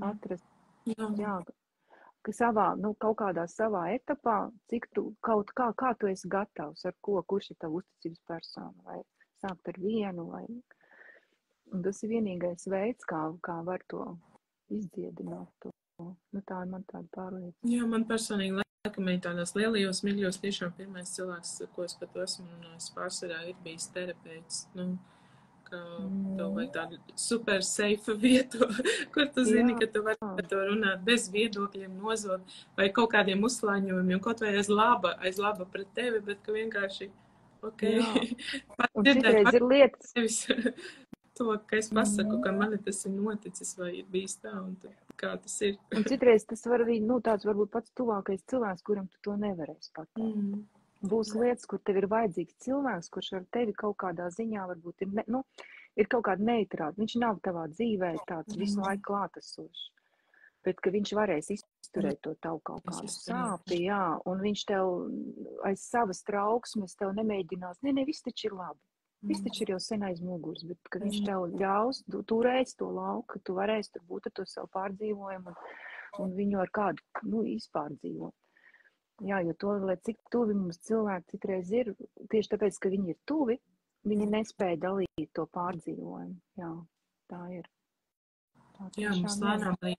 Speaker 1: Atrast, jā, ka kaut kādā savā etapā, cik tu kā tu esi gatavs, ar kurš ir tavu uzticības persona, vai sākt ar vienu, un tas ir vienīgais veids, kā var to izdziedināt. Tā ir man tāda pārliecība.
Speaker 2: Jā, man personīgi laikam ir tādās lielajos mirļos tiešām pirmais cilvēks, ko es pat esmu runājis pārsvarā, ir bijis terapeits. Ka tev vajag tādu super safe vietu, kur tu zini, ka tu vari par to runāt bez viedokļiem, nozot vai kaut kādiem uzslāņojumiem, kaut vai aiz laba pret tevi, bet ka vienkārši, ok.
Speaker 1: Un citreiz ir lietas.
Speaker 2: To, ka es pasaku, ka man tas ir noticis vai ir bijis tā, un kā tas ir.
Speaker 1: Un citreiz tas var arī, tāds varbūt pats tuvākais cilvēks, kuram tu to nevarēsi pateikt. Būs lietas, kur tev ir vajadzīgs cilvēks, kurš ar tevi kaut kādā ziņā varbūt ir kaut kāda neitrāta. Viņš nav tavā dzīvē tāds visu laiku klātesošs, bet ka viņš varēs izturēt to tavu kaut kādu sāpi, jā, un viņš tev aiz savas trauksmes tev nemēģinās, ne, viss taču ir labi. Viss taču ir jau sen aiz muguras, bet ka viņš tev ļaus, tu redzi to lauku, ka tu varēsi tur būt ar to savu pārdzīvojumu un viņu ar kādu, izpārdzīvot. Jā, jo to, lai cik tuvi mums cilvēki citreiz ir, tieši tāpēc, ka viņi ir tuvi, viņi nespēja dalīt to pārdzīvojumu. Jā, tā ir.
Speaker 2: Jā, mums lēnām arī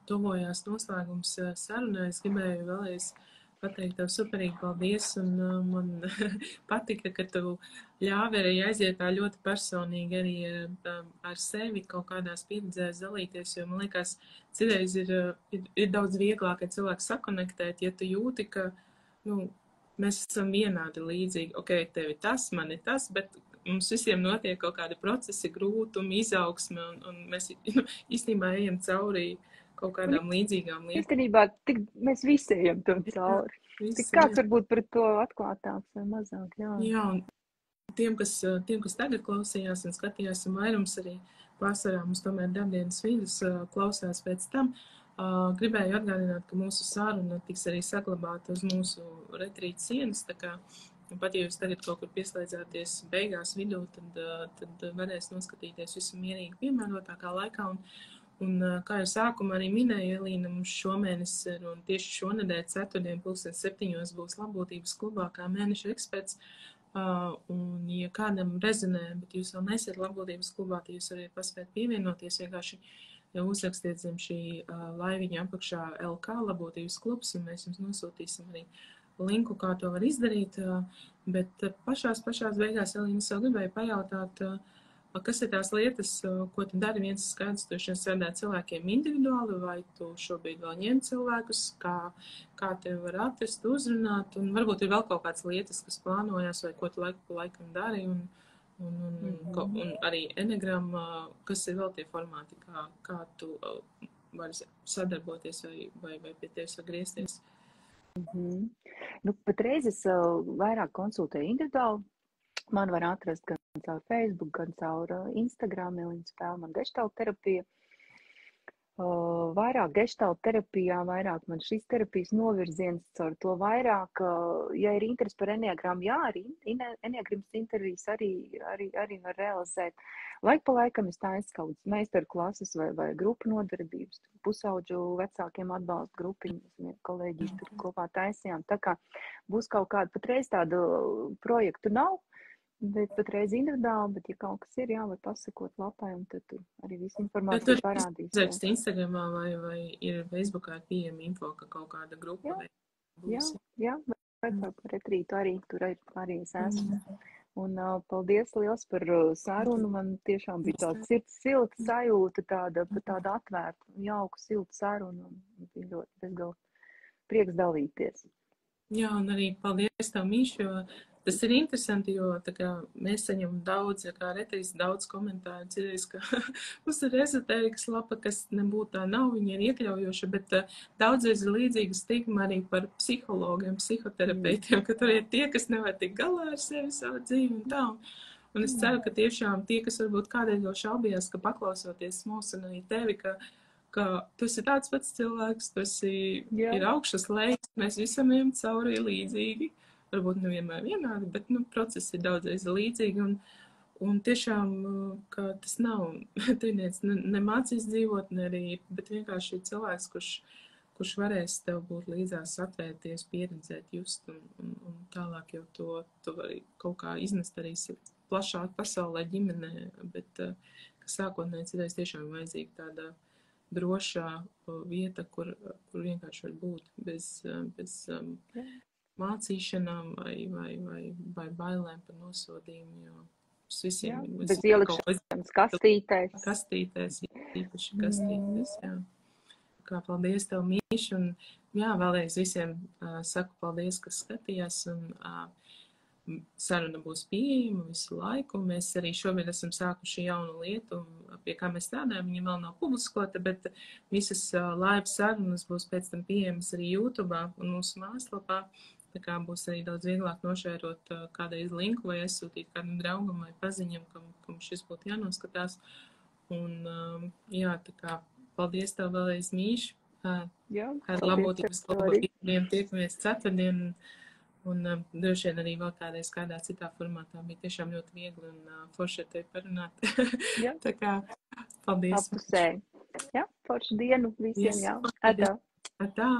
Speaker 2: tuvojās noslēgums sarunai. Es gribēju vēlreiz pateikt tev superīgi paldies, un man patika, ka tu ļāvi arī aiziet tā ļoti personīgi arī ar sevi kaut kādās pieredzēs dalīties, jo man liekas, citreiz ir daudz vieglāk, ka cilvēks sakonektēt, ja tu jūti, ka, mēs esam vienādi līdzīgi, ok, tevi tas, mani tas, bet mums visiem notiek kaut kādi procesi, grūtumi, izaugsme, un mēs īstenībā ejam cauri kaut kādām līdzīgām lietām.
Speaker 1: Īstenībā mēs visi ejam tam cauri. Tik kāds varbūt par to atklātāks vai mazāk.
Speaker 2: Jā, un tiem, kas tagad klausījās un skatījās, un vairums arī pārsvarā mums tomēr darbdienas vidus klausās pēc tam, gribēju atgādināt, ka mūsu saruna tiks arī saglabāta uz mūsu retrīta sienas, tā kā pat ja jūs tagad kaut kur pieslēdzāties beigās vidū, tad varēs noskatīties visu mierīgi piemērotākā laikā. Un kā jau sākumā arī minēja Elīna, mums šomēnes ir, un tieši šonedēļ 4:07 būs Labklājības klubā kā mēneša eksperts. Un ja kādam rezonē, bet jūs vēl nesiet Labklājības klubā, tad jūs varat paspēt pievienoties, vienkārši uzrakstiet zem šī laiviņa apakšā LK Labklājības klubs, un mēs jums nosūtīsim arī linku, kā to var izdarīt. Bet pašās beigās Elīna vēl gribēja pajautāt, kas ir tās lietas, ko tu dari? Viens skaidrs, tu šeit strādā cilvēkiem individuāli, vai tu šobrīd vēl ņem cilvēkus, kā tevi var atrast, uzrunāt, un varbūt ir vēl kaut kādas lietas, kas plānojas, vai ko tu laiku pa laikam dari, un arī enegramma, kas ir vēl tie formāti, kā tu vari sadarboties vai pie tevis var griezties.
Speaker 1: Patreiz es vairāk konsultēju individuāli. Man var atrast gan caur Facebook, gan caur Instagram, Elīna Spēlmane geštalta terapija. Vairāk geštalta terapijā, vairāk man šis terapijas novirziens, caur to vairāk, ja ir interesi par enneagrammu, jā, arī enneagrammas intervijas arī var realizēt. Laik pa laikam es taisu kaut kādas meistaru klases vai grupu nodarbības, pusauģu vecākiem atbalsta grupiņas, kolēģi tur kopā taisījām. Tā kā būs kaut kāda, patreiz tādu projektu nav, bet patreiz individuāli, bet ja kaut kas ir, jā, var pasakot lapai, un tad tur arī visu informāciju parādīs.
Speaker 2: Tur Instagramā vai ir Facebookā pieejama info, ka kaut kāda grupa vai būs?
Speaker 1: Jā, vai par retrītu arī, tur arī es esmu. Un paldies liels par sarunu, man tiešām bija tāda sirds silta sajūta, tāda atvērta, jauka, silta saruna, un bija ļoti bezgalīgi prieks dalīties.
Speaker 2: Jā, un arī paldies tev, Mīš, jo tas ir interesanti, jo tā kā mēs saņemam daudz, kā retrīs daudz komentāru, cerēs, ka mums ir ezotērikas lapa, kas nebūtu tā nav, viņa ir iekļaujoša, bet daudzreiz ir līdzīga stigma arī par psihologiem, psihoterapeitiem, ka tur ir tie, kas nevar tikt galā ar sevi savu dzīvi un tā. Un es ceru, ka tiešām tie, kas varbūt kādēļ jau šaubījās, ka paklausoties mūs un arī tevi, ka tu esi tāds pats cilvēks, tu ir augšas lejas, mēs visam ejam cauri līdzīgi. Varbūt nevienmēr vienādi, bet procesi ir daudzreiz līdzīgi. Un tiešām, ka tas nav trinieks ne mācīs dzīvot, ne arī, bet vienkārši cilvēks, kurš varēs tev būt līdzās, atvērties, pieredzēt, just un tālāk jau to vari kaut kā iznest arī plašāk pasaulē, ģimenē, bet ka sākotnēji citreiz tiešām vajadzīga tāda drošā vieta, kur vienkārši var būt bez mācīšanām vai bailēm par nosodījumu, jo visiem
Speaker 1: bez ielikšanas kastītēs,
Speaker 2: īpaši kastītēs, jā. Kā paldies tev, Mīš, un jā, vēlreiz visiem saku paldies, kas skatījās, un saruna būs pieejama visu laiku. Mēs arī šobrīd esam sākuši jaunu lietu, pie kā mēs strādājam, viņa vēl nav publiskota, bet visas live sarunas būs pēc tam pieejamas arī YouTube'ā un mūsu mājaslapā. Tā kā būs arī daudz vieglāk nošērot kādreiz linku vai aizsūtīt kādam draugam vai paziņam, kam šis būtu jānoskatās. Un jā, tā kā paldies tev vēlreiz, Mīš.
Speaker 1: Jā,
Speaker 2: ar Labklājības klubu tiekamies ceturtdien. Un droši vien arī vēl kādreiz kādā citā formātā bija tiešām ļoti viegli un forši ar tevi parunāt.
Speaker 1: Jā.
Speaker 2: Tā kā, paldies.
Speaker 1: Apusēji. Jā, foršu dienu visiem,
Speaker 2: Yes.
Speaker 1: jā. Atā.
Speaker 2: Atā.